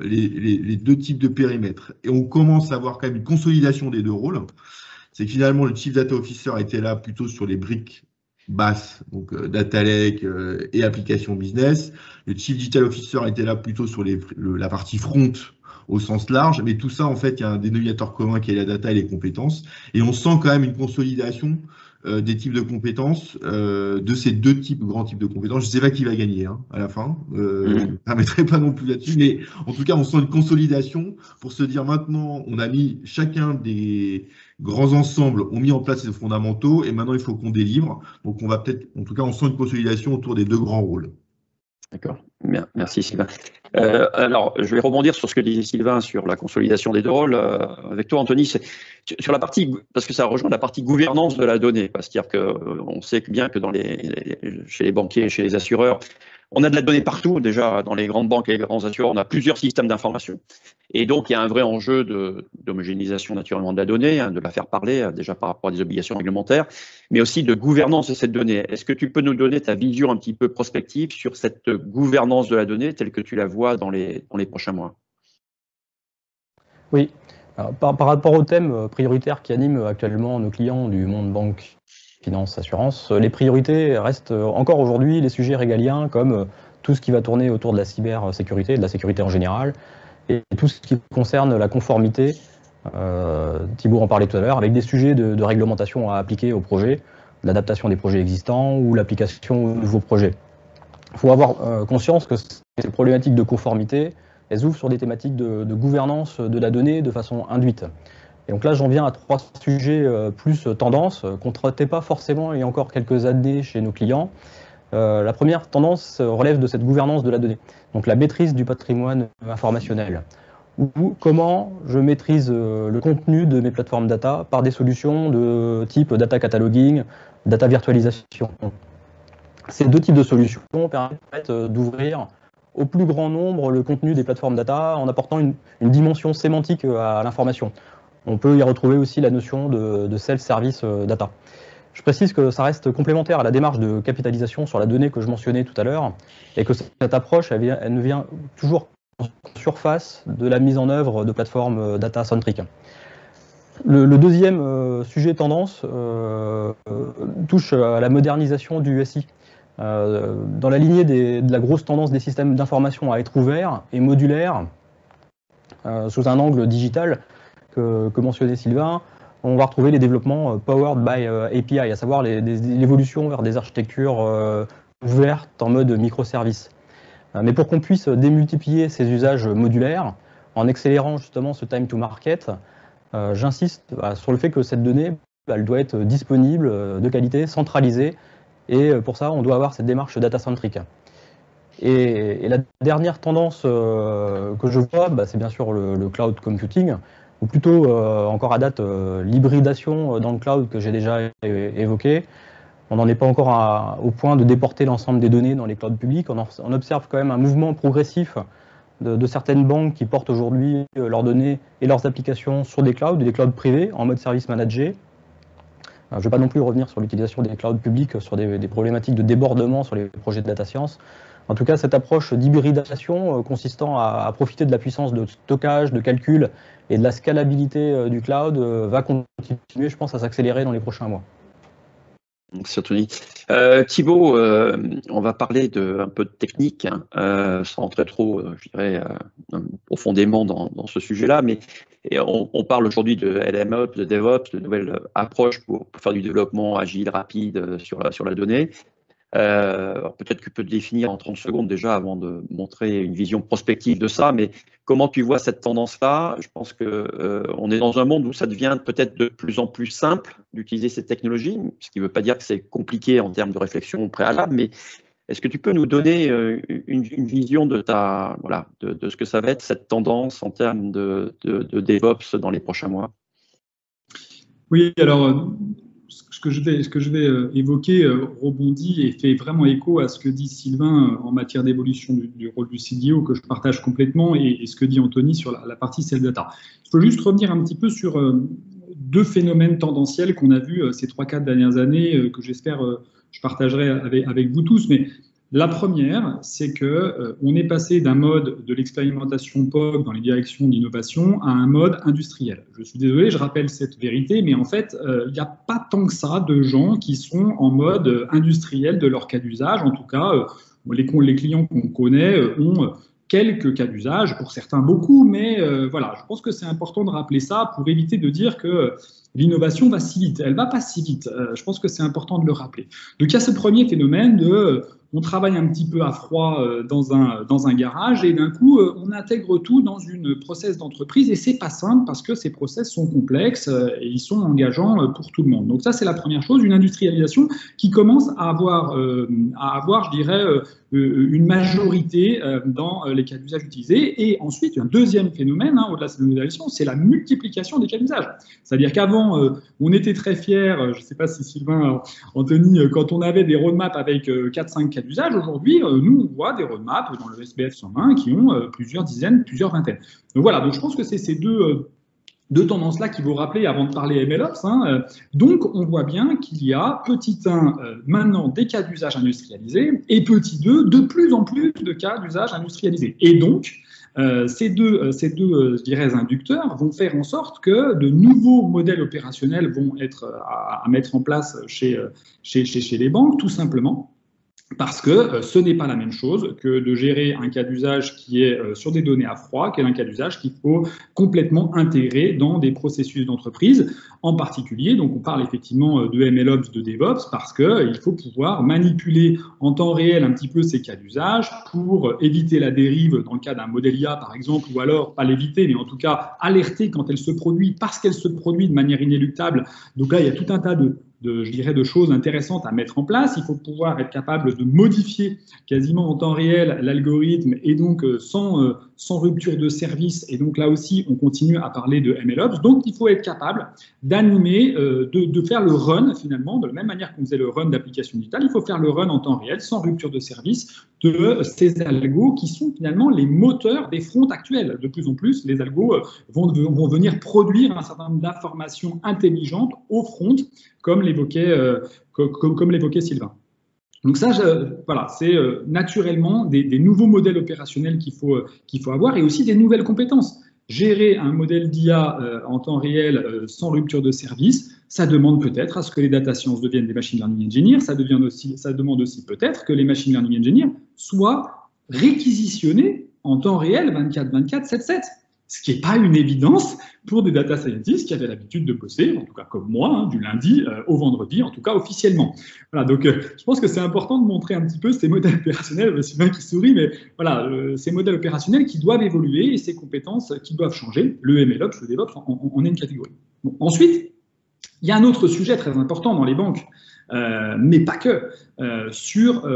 types de périmètres. Et on commence à avoir quand même une consolidation des deux rôles. C'est que finalement, le Chief Data Officer était là plutôt sur les briques basses, donc Data Lake et application business. Le Chief Digital Officer était là plutôt sur la partie front, au sens large, mais tout ça, en fait, il y a un dénominateur commun qui est la data et les compétences. Et on sent quand même une consolidation des types de compétences, de ces deux grands types de compétences. Je ne sais pas qui va gagner à la fin. Je ne permettrai pas non plus là-dessus, mais en tout cas, on sent une consolidation pour se dire maintenant, on a mis chacun des grands ensembles, ont mis en place ces fondamentaux, et maintenant, il faut qu'on délivre. Donc, on va peut-être, en tout cas, on sent une consolidation autour des deux grands rôles. D'accord. Merci Sylvain. Alors, je vais rebondir sur ce que disait Sylvain sur la consolidation des deux rôles. Avec toi, Anthony, sur la partie, parce que ça rejoint la partie gouvernance de la donnée. C'est-à-dire qu'on sait bien que chez les banquiers et chez les assureurs, on a de la donnée partout. Déjà, dans les grandes banques et les grands assureurs, on a plusieurs systèmes d'information. Et donc, il y a un vrai enjeu d'homogénéisation naturellement de la donnée, de la faire parler, déjà par rapport à des obligations réglementaires, mais aussi de gouvernance de cette donnée. Est-ce que tu peux nous donner ta vision un petit peu prospective sur cette gouvernance de la donnée telle que tu la vois dans les prochains mois? Oui. Alors, par rapport aux thèmes prioritaires qui animent actuellement nos clients du monde banque, finance, assurance, les priorités restent encore aujourd'hui les sujets régaliens comme tout ce qui va tourner autour de la cybersécurité, de la sécurité en général, et tout ce qui concerne la conformité, Thibault en parlait tout à l'heure, avec des sujets de réglementation à appliquer au projet, l'adaptation des projets existants ou l'application aux nouveaux projets. Il faut avoir conscience que ces problématiques de conformité, elles ouvrent sur des thématiques de gouvernance de la donnée de façon induite. Et donc là, j'en viens à trois sujets plus tendance, qu'on ne traitait pas forcément il y a encore quelques années chez nos clients. La première tendance relève de cette gouvernance de la donnée, donc la maîtrise du patrimoine informationnel. Ou comment je maîtrise le contenu de mes plateformes data par des solutions de type data cataloging, data virtualisation. Ces deux types de solutions permettent d'ouvrir au plus grand nombre le contenu des plateformes data en apportant une dimension sémantique à l'information. On peut y retrouver aussi la notion de self-service data. Je précise que ça reste complémentaire à la démarche de capitalisation sur la donnée que je mentionnais tout à l'heure, et que cette approche, elle ne vient toujours en surface de la mise en œuvre de plateformes data-centriques. Le deuxième sujet tendance touche à la modernisation du SI. Dans la lignée de la grosse tendance des systèmes d'information à être ouverts et modulaires, sous un angle digital que mentionnait Sylvain, on va retrouver les développements powered by API, à savoir l'évolution vers des architectures ouvertes en mode microservice. Mais pour qu'on puisse démultiplier ces usages modulaires, en accélérant justement ce time to market, j'insiste sur le fait que cette donnée, elle doit être disponible, de qualité, centralisée, et pour ça, on doit avoir cette démarche data-centrique. Et la dernière tendance que je vois, c'est bien sûr le cloud computing, ou plutôt encore à date l'hybridation dans le cloud que j'ai déjà évoqué. On n'en est pas encore au point de déporter l'ensemble des données dans les clouds publics. On observe quand même un mouvement progressif de certaines banques qui portent aujourd'hui leurs données et leurs applications sur des clouds privés en mode service managé. Je ne vais pas non plus revenir sur l'utilisation des clouds publics, sur des problématiques de débordement sur les projets de data science. En tout cas, cette approche d'hybridation consistant à profiter de la puissance de stockage, de calcul et de la scalabilité du cloud va continuer, je pense, à s'accélérer dans les prochains mois. Merci Anthony. Thibault, on va parler un peu de technique, sans rentrer trop, je dirais, profondément dans ce sujet-là, mais on parle aujourd'hui de LMOps, de DevOps, de nouvelles approches pour faire du développement agile, rapide sur la donnée. Peut-être que tu peux te définir en 30 secondes déjà avant de montrer une vision prospective de ça, mais comment tu vois cette tendance-là? Je pense qu'on est dans un monde où ça devient peut-être de plus en plus simple d'utiliser ces technologies, ce qui ne veut pas dire que c'est compliqué en termes de réflexion préalable, mais est-ce que tu peux nous donner une vision de ce que ça va être cette tendance en termes de DevOps dans les prochains mois? Oui, alors ce que je vais évoquer rebondit et fait vraiment écho à ce que dit Sylvain en matière d'évolution du rôle du CDO, que je partage complètement, et ce que dit Anthony sur la partie Sales Data. Il faut juste revenir un petit peu sur deux phénomènes tendanciels qu'on a vus ces 3-4 dernières années, que j'espère je partagerai avec vous tous. Mais la première, c'est qu'on est passé d'un mode de l'expérimentation POC dans les directions d'innovation à un mode industriel. Je suis désolé, je rappelle cette vérité, mais en fait, il n'y a pas tant que ça de gens qui sont en mode industriel de leur cas d'usage. En tout cas, les clients qu'on connaît ont quelques cas d'usage, pour certains beaucoup, mais voilà, je pense que c'est important de rappeler ça pour éviter de dire que l'innovation va si vite. Elle ne va pas si vite. Je pense que c'est important de le rappeler. Donc il y a ce premier phénomène de on travaille un petit peu à froid dans un garage et d'un coup on intègre tout dans une process d'entreprise et c'est pas simple parce que ces process sont complexes et ils sont engageants pour tout le monde. Donc ça c'est la première chose, une industrialisation qui commence à avoir je dirais, une majorité dans les cas d'usage utilisés. Et ensuite, il y a un deuxième phénomène, au-delà de cette industrialisation, c'est la multiplication des cas d'usage. C'est-à-dire qu'avant, on était très fiers, je ne sais pas si Sylvain, Anthony, quand on avait des roadmaps avec 4-5 cas d'usage, aujourd'hui, nous, on voit des roadmaps dans le SBF 120 qui ont plusieurs dizaines, plusieurs vingtaines. Donc voilà, donc je pense que c'est ces deux tendances-là qu'il faut rappeler avant de parler MLOps. Donc, on voit bien qu'il y a, petit 1, maintenant des cas d'usage industrialisés, et petit 2, de plus en plus de cas d'usage industrialisés. Et donc, ces deux je dirais, inducteurs vont faire en sorte que de nouveaux modèles opérationnels vont être à mettre en place chez les banques, tout simplement. Parce que ce n'est pas la même chose que de gérer un cas d'usage qui est sur des données à froid, qu'un cas d'usage qu'il faut complètement intégrer dans des processus d'entreprise. En particulier, donc on parle effectivement de MLOps, de DevOps, parce qu'il faut pouvoir manipuler en temps réel un petit peu ces cas d'usage pour éviter la dérive dans le cas d'un modèle IA, par exemple, ou alors, pas l'éviter, mais en tout cas alerter quand elle se produit, parce qu'elle se produit de manière inéluctable. Donc là, il y a tout un tas je dirais, de choses intéressantes à mettre en place. Il faut pouvoir être capable de modifier quasiment en temps réel l'algorithme et donc sans rupture de service. Et donc là aussi, on continue à parler de MLOps. Donc, il faut être capable d'animer, de faire le run finalement, de la même manière qu'on faisait le run d'application digitale. Il faut faire le run en temps réel, sans rupture de service, de ces algos qui sont finalement les moteurs des fronts actuels. De plus en plus, les algos vont venir produire un certain nombre d'informations intelligentes au front, comme l'évoquait Sylvain. Donc ça, voilà, c'est naturellement des nouveaux modèles opérationnels qu'il faut avoir et aussi des nouvelles compétences. Gérer un modèle d'IA en temps réel sans rupture de service, ça demande peut-être à ce que les data science deviennent des machine learning engineers, ça demande aussi peut-être que les machine learning engineers soient réquisitionnés en temps réel 24/24, 7/7. Ce qui n'est pas une évidence pour des data scientists qui avaient l'habitude de bosser, en tout cas comme moi, du lundi au vendredi, en tout cas officiellement. Voilà, donc je pense que c'est important de montrer un petit peu ces modèles opérationnels, Sylvain qui sourit, mais voilà, ces modèles opérationnels qui doivent évoluer et ces compétences qui doivent changer. Le MLOps, le DevOps, en est une catégorie. Bon, ensuite, il y a un autre sujet très important dans les banques, mais pas que, sur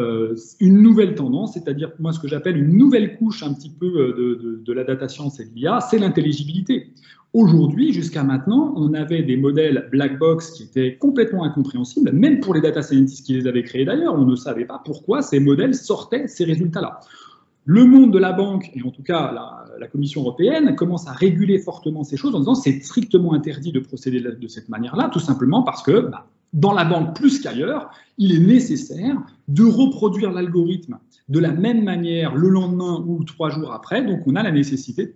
une nouvelle tendance, c'est-à-dire moi ce que j'appelle une nouvelle couche un petit peu de la data science et de l'IA, c'est l'intelligibilité. Aujourd'hui, jusqu'à maintenant, on avait des modèles black box qui étaient complètement incompréhensibles, même pour les data scientists qui les avaient créés d'ailleurs, on ne savait pas pourquoi ces modèles sortaient ces résultats-là. Le monde de la banque, et en tout cas la Commission européenne, commence à réguler fortement ces choses en disant que c'est strictement interdit de procéder de cette manière-là, tout simplement parce que dans la banque plus qu'ailleurs, il est nécessaire de reproduire l'algorithme de la même manière le lendemain ou 3 jours après. Donc on a la nécessité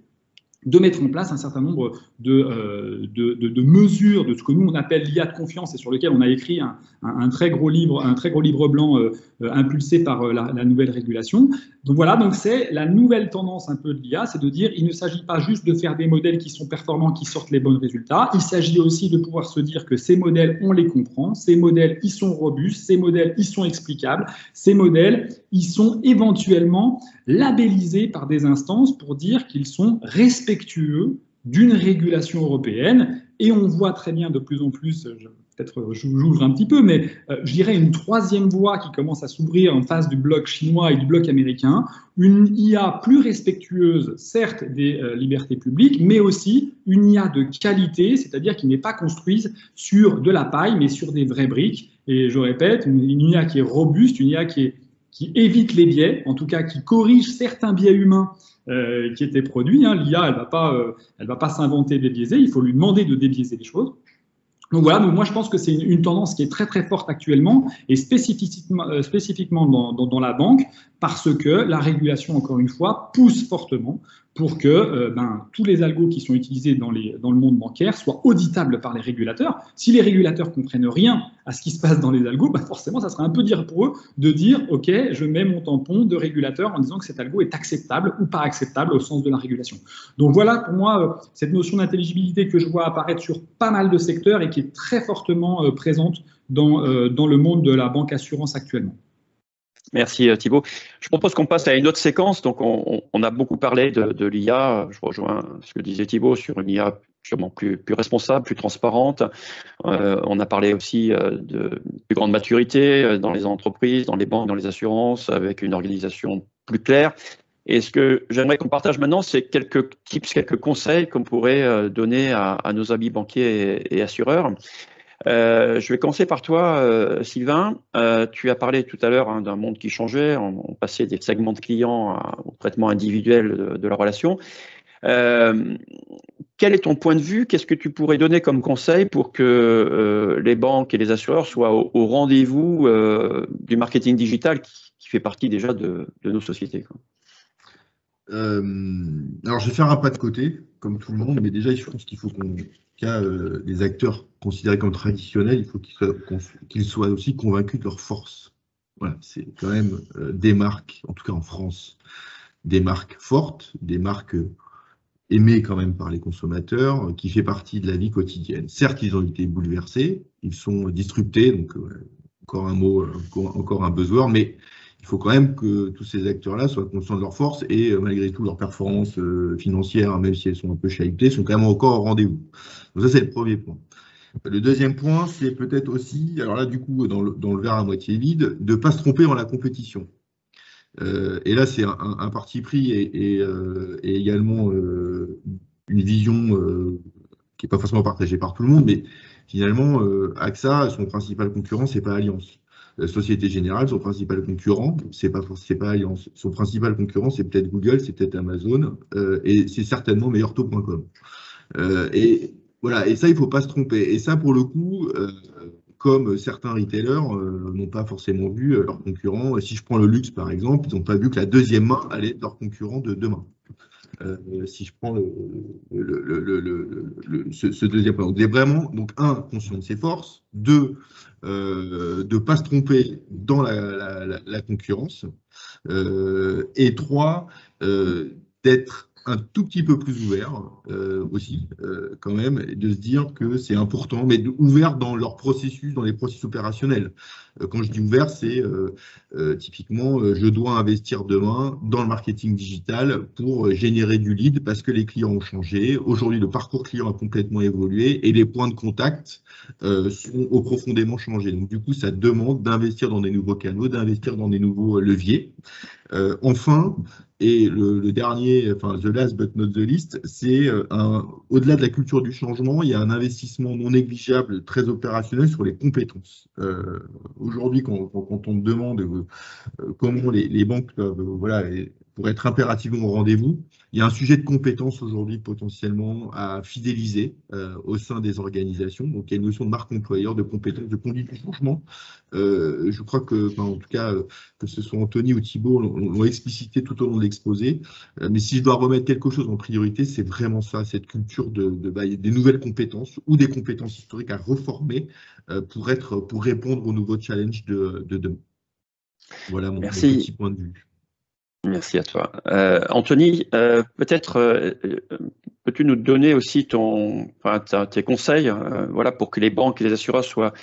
de mettre en place un certain nombre de mesures de ce que nous on appelle l'IA de confiance et sur lequel on a écrit un très gros livre blanc impulsé par la nouvelle régulation. Donc voilà, donc c'est la nouvelle tendance un peu de l'IA, c'est de dire il ne s'agit pas juste de faire des modèles qui sont performants, qui sortent les bons résultats, il s'agit aussi de pouvoir se dire que ces modèles, on les comprend, ces modèles, ils sont robustes, ces modèles, ils sont explicables, ces modèles, ils sont éventuellement labellisés par des instances pour dire qu'ils sont respectueux d'une régulation européenne. Et on voit très bien de plus en plus, peut-être j'ouvre un petit peu, mais je dirais une troisième voie qui commence à s'ouvrir en face du bloc chinois et du bloc américain, une IA plus respectueuse, certes, des libertés publiques, mais aussi une IA de qualité, c'est-à-dire qui n'est pas construite sur de la paille, mais sur des vraies briques. Et je répète, une IA qui est robuste, une IA qui évite les biais, en tout cas qui corrige certains biais humains qui étaient produits. Hein. L'IA, elle va pas s'inventer débiaisée, il faut lui demander de débiaiser les choses. Donc voilà, donc moi je pense que c'est une tendance qui est très très forte actuellement et spécifiquement dans la banque parce que la régulation, encore une fois, pousse fortement pour que tous les algos qui sont utilisés dans le monde bancaire soient auditables par les régulateurs. Si les régulateurs comprennent rien à ce qui se passe dans les algos, forcément ça serait un peu dur pour eux de dire « Ok, je mets mon tampon de régulateur en disant que cet algo est acceptable ou pas acceptable au sens de la régulation ». Donc voilà pour moi cette notion d'intelligibilité que je vois apparaître sur pas mal de secteurs et qui est très fortement présente dans le monde de la banque assurance actuellement. Merci Thibaut. Je propose qu'on passe à une autre séquence. Donc, on a beaucoup parlé de l'IA. Je rejoins ce que disait Thibaut sur une IA sûrement plus responsable, plus transparente. On a parlé aussi de plus grande maturité dans les entreprises, dans les banques, dans les assurances, avec une organisation plus claire. Et ce que j'aimerais qu'on partage maintenant, c'est quelques tips, quelques conseils qu'on pourrait donner à nos amis banquiers et assureurs. Je vais commencer par toi, Sylvain. Tu as parlé tout à l'heure d'un monde qui changeait. On passait des segments de clients au traitement individuel de la relation. Quel est ton point de vue? Qu'est-ce que tu pourrais donner comme conseil pour que les banques et les assureurs soient au rendez-vous du marketing digital qui fait partie déjà de nos sociétés, quoi? Alors, je vais faire un pas de côté, comme tout le monde, mais déjà, je pense qu'il faut les acteurs considérés comme traditionnels, il faut qu'ils soient aussi convaincus de leur force. Voilà, c'est quand même des marques, en tout cas en France, des marques fortes, des marques aimées quand même par les consommateurs, qui fait partie de la vie quotidienne. Certes, ils ont été bouleversés, ils sont disruptés, donc encore un mot, encore un buzzword, mais il faut quand même que tous ces acteurs-là soient conscients de leur force et malgré tout, leurs performances financières, même si elles sont un peu chahutées, sont quand même encore au rendez-vous. Donc ça, c'est le premier point. Le deuxième point, c'est peut-être aussi, alors là, du coup, dans le verre à moitié vide, de ne pas se tromper dans la compétition. Et là, c'est un parti pris et également une vision qui n'est pas forcément partagée par tout le monde, mais finalement, AXA, son principal concurrent, c'est pas Allianz. Société Générale, son principal concurrent, c'est pas Allianz. Son principal concurrent, c'est peut-être Google, c'est peut-être Amazon, et c'est certainement meilleurtaux.com. Et voilà, et ça, il ne faut pas se tromper. Et ça, pour le coup, comme certains retailers n'ont pas forcément vu leurs concurrents. Si je prends le luxe, par exemple, ils n'ont pas vu que la deuxième main allait être leur concurrent de demain. Si je prends ce deuxième point. Donc, vraiment, donc, un, conscient de ses forces, deux, de ne pas se tromper dans la concurrence, et trois, d'être un tout petit peu plus ouvert aussi, quand même, et de se dire que c'est important, mais ouvert dans leur processus, dans les processus opérationnels. Quand je dis ouvert, c'est typiquement, je dois investir demain dans le marketing digital pour générer du lead parce que les clients ont changé. Aujourd'hui, le parcours client a complètement évolué et les points de contact ont profondément changé. Donc, du coup, ça demande d'investir dans des nouveaux canaux, d'investir dans des nouveaux leviers. Enfin, et le dernier, enfin, the last but not the least, c'est au-delà de la culture du changement, il y a un investissement non négligeable, très opérationnel sur les compétences. Aujourd'hui, quand on me demande comment les banques peuvent pour être impérativement au rendez-vous. Il y a un sujet de compétence aujourd'hui potentiellement à fidéliser au sein des organisations. Donc, il y a une notion de marque employeur, de compétence, de conduite du changement. Je crois que, enfin, en tout cas, que ce soit Anthony ou Thibault l'ont explicité tout au long de l'exposé. Mais si je dois remettre quelque chose en priorité, c'est vraiment ça, cette culture des nouvelles compétences ou des compétences historiques à reformer pour répondre aux nouveaux challenges de demain. Voilà mon petit point de vue. Merci à toi. Anthony, peut-être peux-tu nous donner aussi tes conseils voilà, pour que les banques et les assureurs soient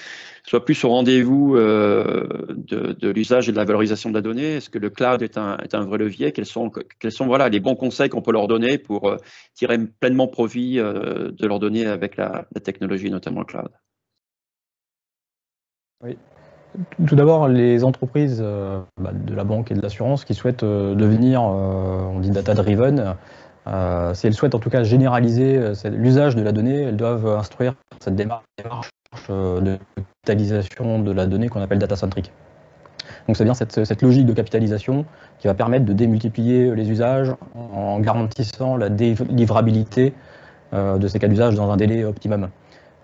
plus au rendez-vous de l'usage et de la valorisation de la donnée? Est-ce que le cloud est un vrai levier? Quels sont voilà, les bons conseils qu'on peut leur donner pour tirer pleinement profit de leurs données avec la technologie, notamment le cloud? Oui. Tout d'abord, les entreprises de la banque et de l'assurance qui souhaitent devenir, on dit data-driven, si elles souhaitent en tout cas généraliser l'usage de la donnée, elles doivent instruire cette démarche de capitalisation de la donnée qu'on appelle data-centric. Donc c'est bien cette logique de capitalisation qui va permettre de démultiplier les usages en garantissant la délivrabilité de ces cas d'usage dans un délai optimum.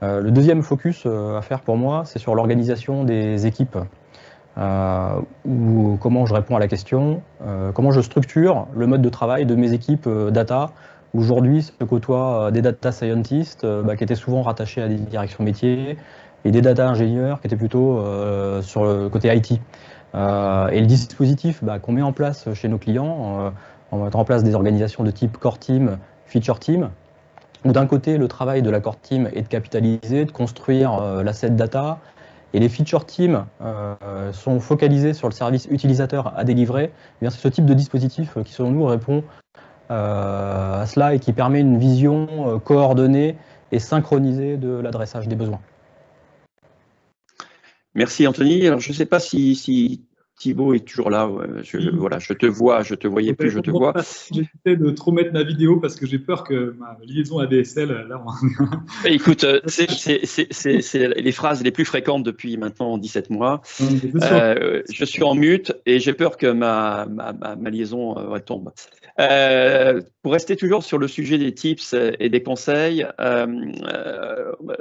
Le deuxième focus à faire pour moi, c'est sur l'organisation des équipes. Ou comment je réponds à la question, comment je structure le mode de travail de mes équipes data. Aujourd'hui, se côtoient des data scientists qui étaient souvent rattachés à des directions métiers et des data ingénieurs qui étaient plutôt sur le côté IT. Et le dispositif qu'on met en place chez nos clients, on met en place des organisations de type core team, feature team, où d'un côté, le travail de la core team est de capitaliser, de construire l'asset data, et les feature teams sont focalisés sur le service utilisateur à délivrer. C'est ce type de dispositif qui, selon nous, répond à cela et qui permet une vision coordonnée et synchronisée de l'adressage des besoins. Merci Anthony. Alors, je ne sais pas si Thibault est toujours là. Voilà, je te voyais plus, je te vois. J'essaie de trop mettre ma vidéo parce que j'ai peur que ma liaison ADSL. Là, écoute, c'est les phrases les plus fréquentes depuis maintenant 17 mois. Je suis en mute et j'ai peur que ma liaison tombe. Pour rester toujours sur le sujet des tips et des conseils,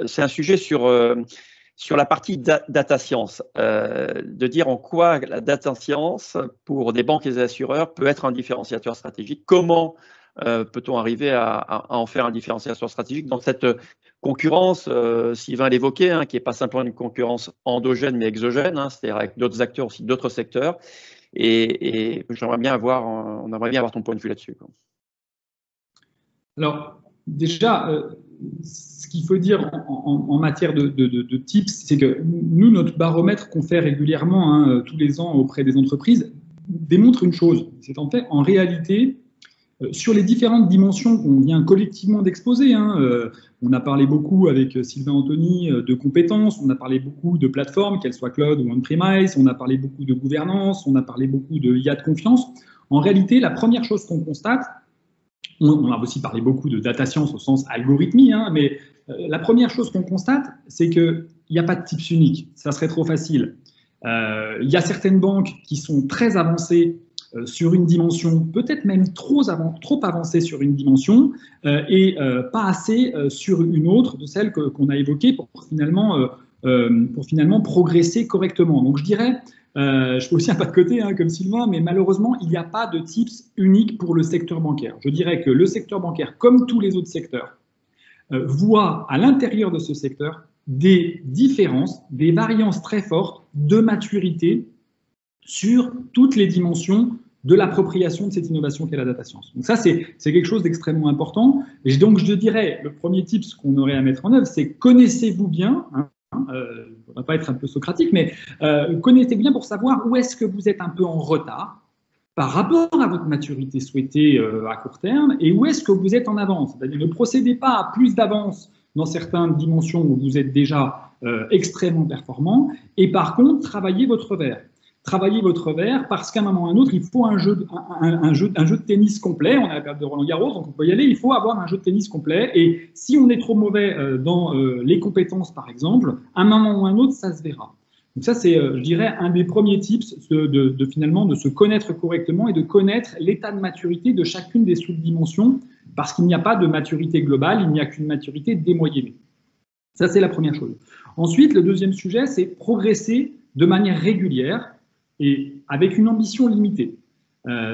c'est un sujet sur la partie data science, de dire en quoi la data science, pour des banques et des assureurs, peut être un différenciateur stratégique. Comment peut-on arriver à en faire un différenciateur stratégique dans cette concurrence, Sylvain l'évoquait, qui n'est pas simplement une concurrence endogène mais exogène, c'est-à-dire avec d'autres acteurs aussi, d'autres secteurs. Et on aimerait bien avoir ton point de vue là-dessus. Alors, déjà, ce qu'il faut dire en matière de tips, c'est que nous, notre baromètre qu'on fait régulièrement tous les ans auprès des entreprises démontre une chose. C'est en réalité, sur les différentes dimensions qu'on vient collectivement d'exposer, on a parlé beaucoup avec Sylvain Anthony de compétences, on a parlé beaucoup de plateformes, qu'elles soient cloud ou on-premise, on a parlé beaucoup de gouvernance, on a parlé beaucoup de IA de confiance. En réalité, la première chose qu'on constate, on a aussi parlé beaucoup de data science au sens algorithmie, mais la première chose qu'on constate, c'est qu'il n'y a pas de tips unique. Ça serait trop facile. Il y a certaines banques qui sont très avancées sur une dimension, peut-être même trop avancées sur une dimension et pas assez sur une autre de celles qu'on a évoquées pour finalement progresser correctement. Donc je dirais, je fais aussi un pas de côté comme Sylvain, mais malheureusement, il n'y a pas de tips unique pour le secteur bancaire. Je dirais que le secteur bancaire, comme tous les autres secteurs, voit à l'intérieur de ce secteur des différences, des variances très fortes de maturité sur toutes les dimensions de l'appropriation de cette innovation qu'est la data science. Donc ça, c'est quelque chose d'extrêmement important. Et donc, je dirais, le premier tips qu'on aurait à mettre en œuvre, c'est connaissez-vous bien, on ne va pas être un peu socratique, mais connaissez bien pour savoir où est-ce que vous êtes un peu en retard par rapport à votre maturité souhaitée à court terme et où est-ce que vous êtes en avance. C'est-à-dire ne procédez pas à plus d'avance dans certaines dimensions où vous êtes déjà extrêmement performant et par contre, travaillez votre verre. Travaillez votre verre parce qu'à un moment ou à un autre, il faut un jeu de tennis complet. On a la période de Roland-Garros, donc on peut y aller. Il faut avoir un jeu de tennis complet. Et si on est trop mauvais dans les compétences, par exemple, à un moment ou à un autre, ça se verra. Donc ça, c'est, je dirais, un des premiers tips finalement de se connaître correctement et de connaître l'état de maturité de chacune des sous-dimensions, parce qu'il n'y a pas de maturité globale, il n'y a qu'une maturité démoyennée. Ça, c'est la première chose. Ensuite, le deuxième sujet, c'est progresser de manière régulière et avec une ambition limitée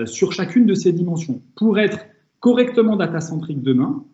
sur chacune de ces dimensions. Pour être correctement data-centrique demain,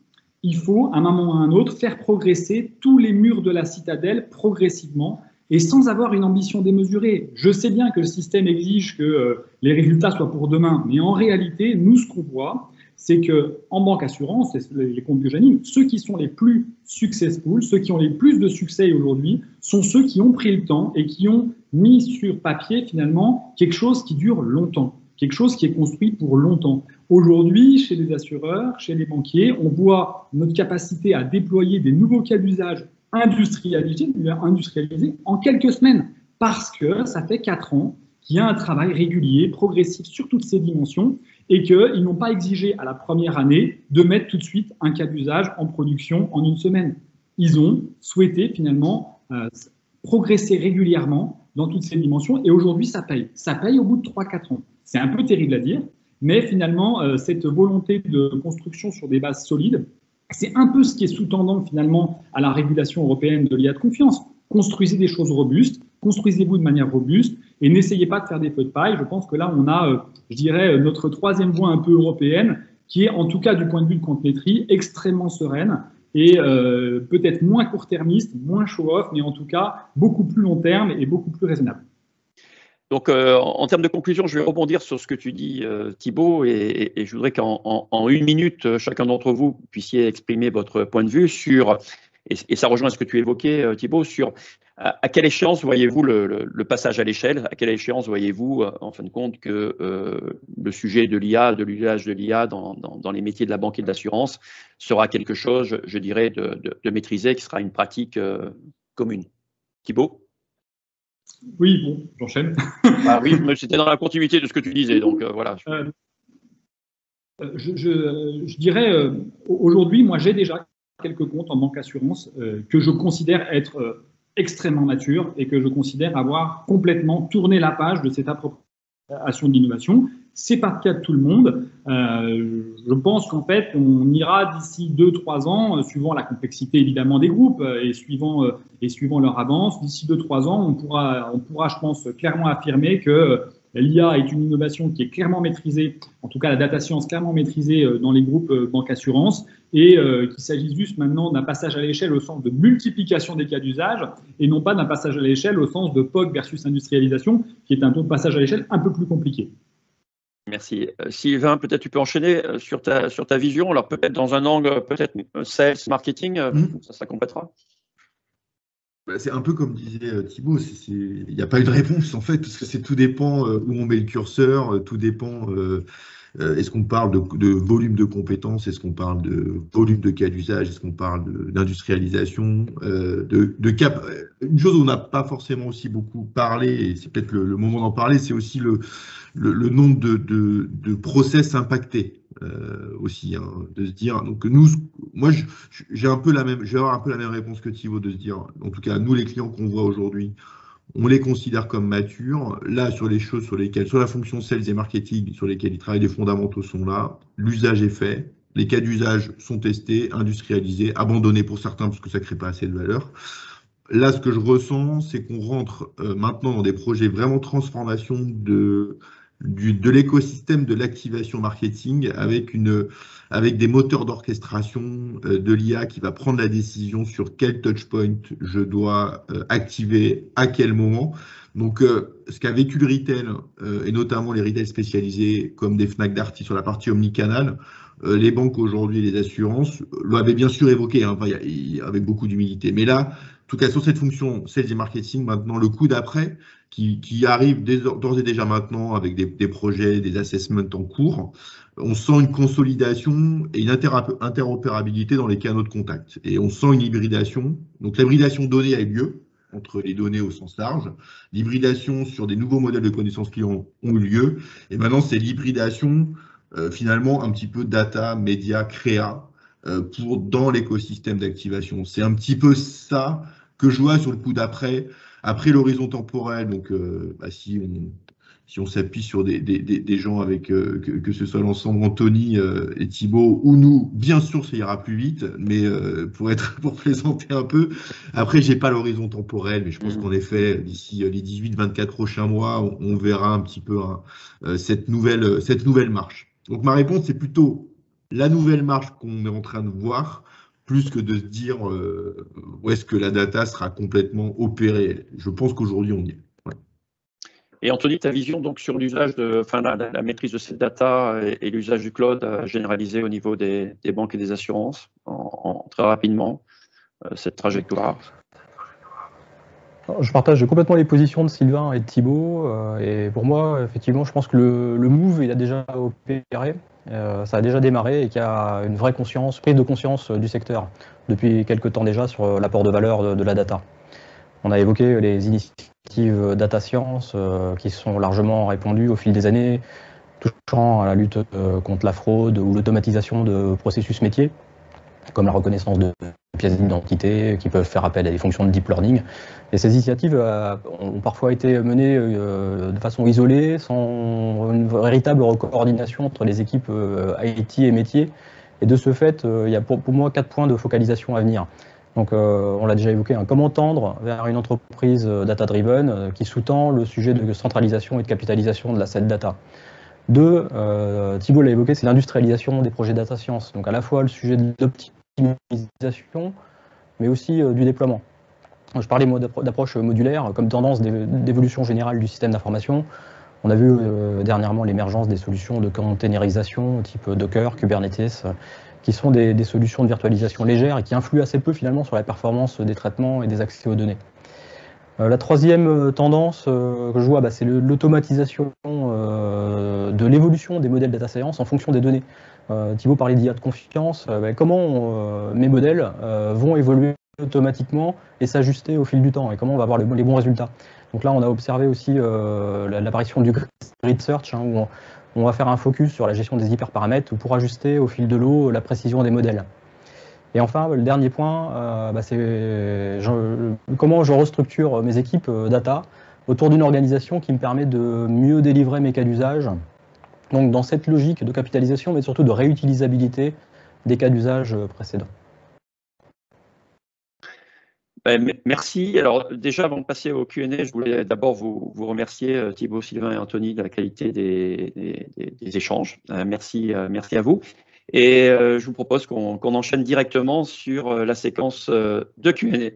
il faut, à un moment ou à un autre, faire progresser tous les murs de la citadelle progressivement et sans avoir une ambition démesurée. Je sais bien que le système exige que les résultats soient pour demain, mais en réalité, nous, ce qu'on voit, c'est qu'en banque assurance, les comptes que j'anime, ceux qui sont les plus successful, ceux qui ont les plus de succès aujourd'hui, sont ceux qui ont pris le temps et qui ont mis sur papier, finalement, quelque chose qui dure longtemps, quelque chose qui est construit pour longtemps. Aujourd'hui, chez les assureurs, chez les banquiers, on voit notre capacité à déployer des nouveaux cas d'usage industrialisés en quelques semaines, parce que ça fait 4 ans qu'il y a un travail régulier, progressif sur toutes ces dimensions, et qu'ils n'ont pas exigé à la première année de mettre tout de suite un cas d'usage en production en une semaine. Ils ont souhaité finalement progresser régulièrement dans toutes ces dimensions, et aujourd'hui ça paye. Ça paye au bout de 3-4 ans. C'est un peu terrible à dire, mais finalement cette volonté de construction sur des bases solides, c'est un peu ce qui est sous-tendant finalement à la régulation européenne de l'IA de confiance. Construisez des choses robustes, construisez-vous de manière robuste et n'essayez pas de faire des feux de paille. Je pense que là, on a, je dirais, notre troisième voie un peu européenne qui est, en tout cas du point de vue de Quantmetry, extrêmement sereine et peut-être moins court-termiste, moins show-off, mais en tout cas beaucoup plus long terme et beaucoup plus raisonnable. Donc, en termes de conclusion, je vais rebondir sur ce que tu dis, Thibaut, et je voudrais qu'en 1 minute, chacun d'entre vous puissiez exprimer votre point de vue sur, et ça rejoint ce que tu évoquais, Thibaut, sur à quelle échéance voyez-vous le passage à l'échelle, à quelle échéance voyez-vous, en fin de compte, que le sujet de l'IA, de l'usage de l'IA dans les métiers de la banque et de l'assurance sera quelque chose, je dirais, de maîtrisé, qui sera une pratique commune. Thibaut ? Oui, bon, j'enchaîne. Ah oui, mais c'était dans la continuité de ce que tu disais, donc voilà. Je dirais, aujourd'hui, moi j'ai déjà quelques comptes en banque assurance que je considère être extrêmement matures et que je considère avoir complètement tourné la page de cette appropriation de l'innovation. C'est pas le cas de tout le monde. Je pense qu'en fait, on ira d'ici 2-3 ans, suivant la complexité évidemment des groupes et suivant leur avance, d'ici 2-3 ans, on pourra, je pense, clairement affirmer que l'IA est une innovation qui est clairement maîtrisée, en tout cas la data science clairement maîtrisée dans les groupes banque assurance, et qu'il s'agit juste maintenant d'un passage à l'échelle au sens de multiplication des cas d'usage et non pas d'un passage à l'échelle au sens de POC versus industrialisation, qui est un passage à l'échelle un peu plus compliqué. Merci. Sylvain, peut-être tu peux enchaîner sur ta vision, alors peut-être dans un angle, peut-être sales, marketing, ça complétera. C'est un peu comme disait Thibaut, il n'y a pas eu de réponse en fait, parce que tout dépend où on met le curseur, tout dépend, est-ce qu'on parle de volume de compétences, est-ce qu'on parle de volume de cas d'usage, est-ce qu'on parle d'industrialisation, de cap. Une chose où on n'a pas forcément aussi beaucoup parlé, et c'est peut-être le moment d'en parler, c'est aussi le nombre de process impactés. Aussi, hein, de se dire, donc moi j'ai un peu la même, je vais avoir un peu la même réponse que Thibaut, de se dire, en tout cas nous les clients qu'on voit aujourd'hui, on les considère comme matures. Là, sur les choses sur la fonction sales et marketing, sur lesquelles ils travaillent, les fondamentaux sont là, l'usage est fait, les cas d'usage sont testés, industrialisés, abandonnés pour certains parce que ça ne crée pas assez de valeur. Là, ce que je ressens, c'est qu'on rentre maintenant dans des projets vraiment transformation de l'écosystème de l'activation marketing avec des moteurs d'orchestration de l'IA qui va prendre la décision sur quel touchpoint je dois activer à quel moment. Donc, ce qu'a vécu le retail, et notamment les retails spécialisés comme des Fnac Darty sur la partie omnicanal, les banques aujourd'hui et les assurances l'avaient bien sûr évoqué, hein, avec beaucoup d'humilité. Mais là, en tout cas, sur cette fonction sales et marketing, maintenant, le coup d'après, qui arrive d'ores et déjà maintenant avec des projets, des assessments en cours, on sent une consolidation et une interopérabilité dans les canaux de contact. Et on sent une hybridation. Donc, l'hybridation donnée a eu lieu entre les données au sens large. L'hybridation sur des nouveaux modèles de connaissances clients ont eu lieu. Et maintenant, c'est l'hybridation, finalement, un petit peu data, média, créa, dans l'écosystème d'activation. C'est un petit peu ça que je vois sur le coup d'après, Après l'horizon temporel, donc si on s'appuie sur des gens avec, que ce soit l'ensemble Anthony et Thibaut, ou nous, bien sûr, ça ira plus vite, mais pour plaisanter un peu, après, j'ai pas l'horizon temporel, mais je pense qu'en effet, d'ici les 18-24 prochains mois, on verra un petit peu cette nouvelle marche. Donc ma réponse, c'est plutôt la nouvelle marche qu'on est en train de voir, plus que de se dire où est-ce que la data sera complètement opérée. Je pense qu'aujourd'hui, on y est. Et Anthony, ta vision donc sur l'usage la maîtrise de cette data et l'usage du cloud généralisé au niveau des banques et des assurances très rapidement, cette trajectoire? Je partage complètement les positions de Sylvain et de Thibaut. Et pour moi, effectivement, je pense que le move, il a déjà opéré, ça a déjà démarré et qu'il y a une vraie prise de conscience du secteur depuis quelques temps déjà sur l'apport de valeur de la data. On a évoqué les initiatives data science qui sont largement répandues au fil des années, touchant à la lutte contre la fraude ou l'automatisation de processus métiers, comme la reconnaissance de pièces d'identité, qui peuvent faire appel à des fonctions de deep learning. Et ces initiatives ont parfois été menées de façon isolée, sans une véritable coordination entre les équipes IT et métiers. Et de ce fait, il y a pour moi 4 points de focalisation à venir. Donc, on l'a déjà évoqué, comment tendre vers une entreprise data-driven qui sous-tend le sujet de centralisation et de capitalisation de l'asset data. 2, Thibaut l'a évoqué, c'est l'industrialisation des projets data science. Donc, à la fois le sujet de l'optimisation, mais aussi du déploiement. Je parlais moi d'approche modulaire comme tendance d'évolution générale du système d'information. On a vu dernièrement l'émergence des solutions de containerisation type Docker, Kubernetes, qui sont des solutions de virtualisation légère et qui influent assez peu finalement sur la performance des traitements et des accès aux données. La troisième tendance que je vois, c'est l'automatisation de l'évolution des modèles data science en fonction des données. Thibaut parlait d'IA de confiance. Comment mes modèles vont évoluer automatiquement et s'ajuster au fil du temps et comment on va avoir les bons résultats. Donc là, on a observé aussi l'apparition du grid search, où on va faire un focus sur la gestion des hyperparamètres pour ajuster au fil de l'eau la précision des modèles. Et enfin, le dernier point, c'est comment je restructure mes équipes data autour d'une organisation qui me permet de mieux délivrer mes cas d'usage. Donc dans cette logique de capitalisation, mais surtout de réutilisabilité des cas d'usage précédents. Merci. Alors déjà, avant de passer au Q&A, je voulais d'abord vous remercier, Thibaut, Sylvain et Anthony, de la qualité des échanges. Merci à vous. Et je vous propose qu'on enchaîne directement sur la séquence de Q&A.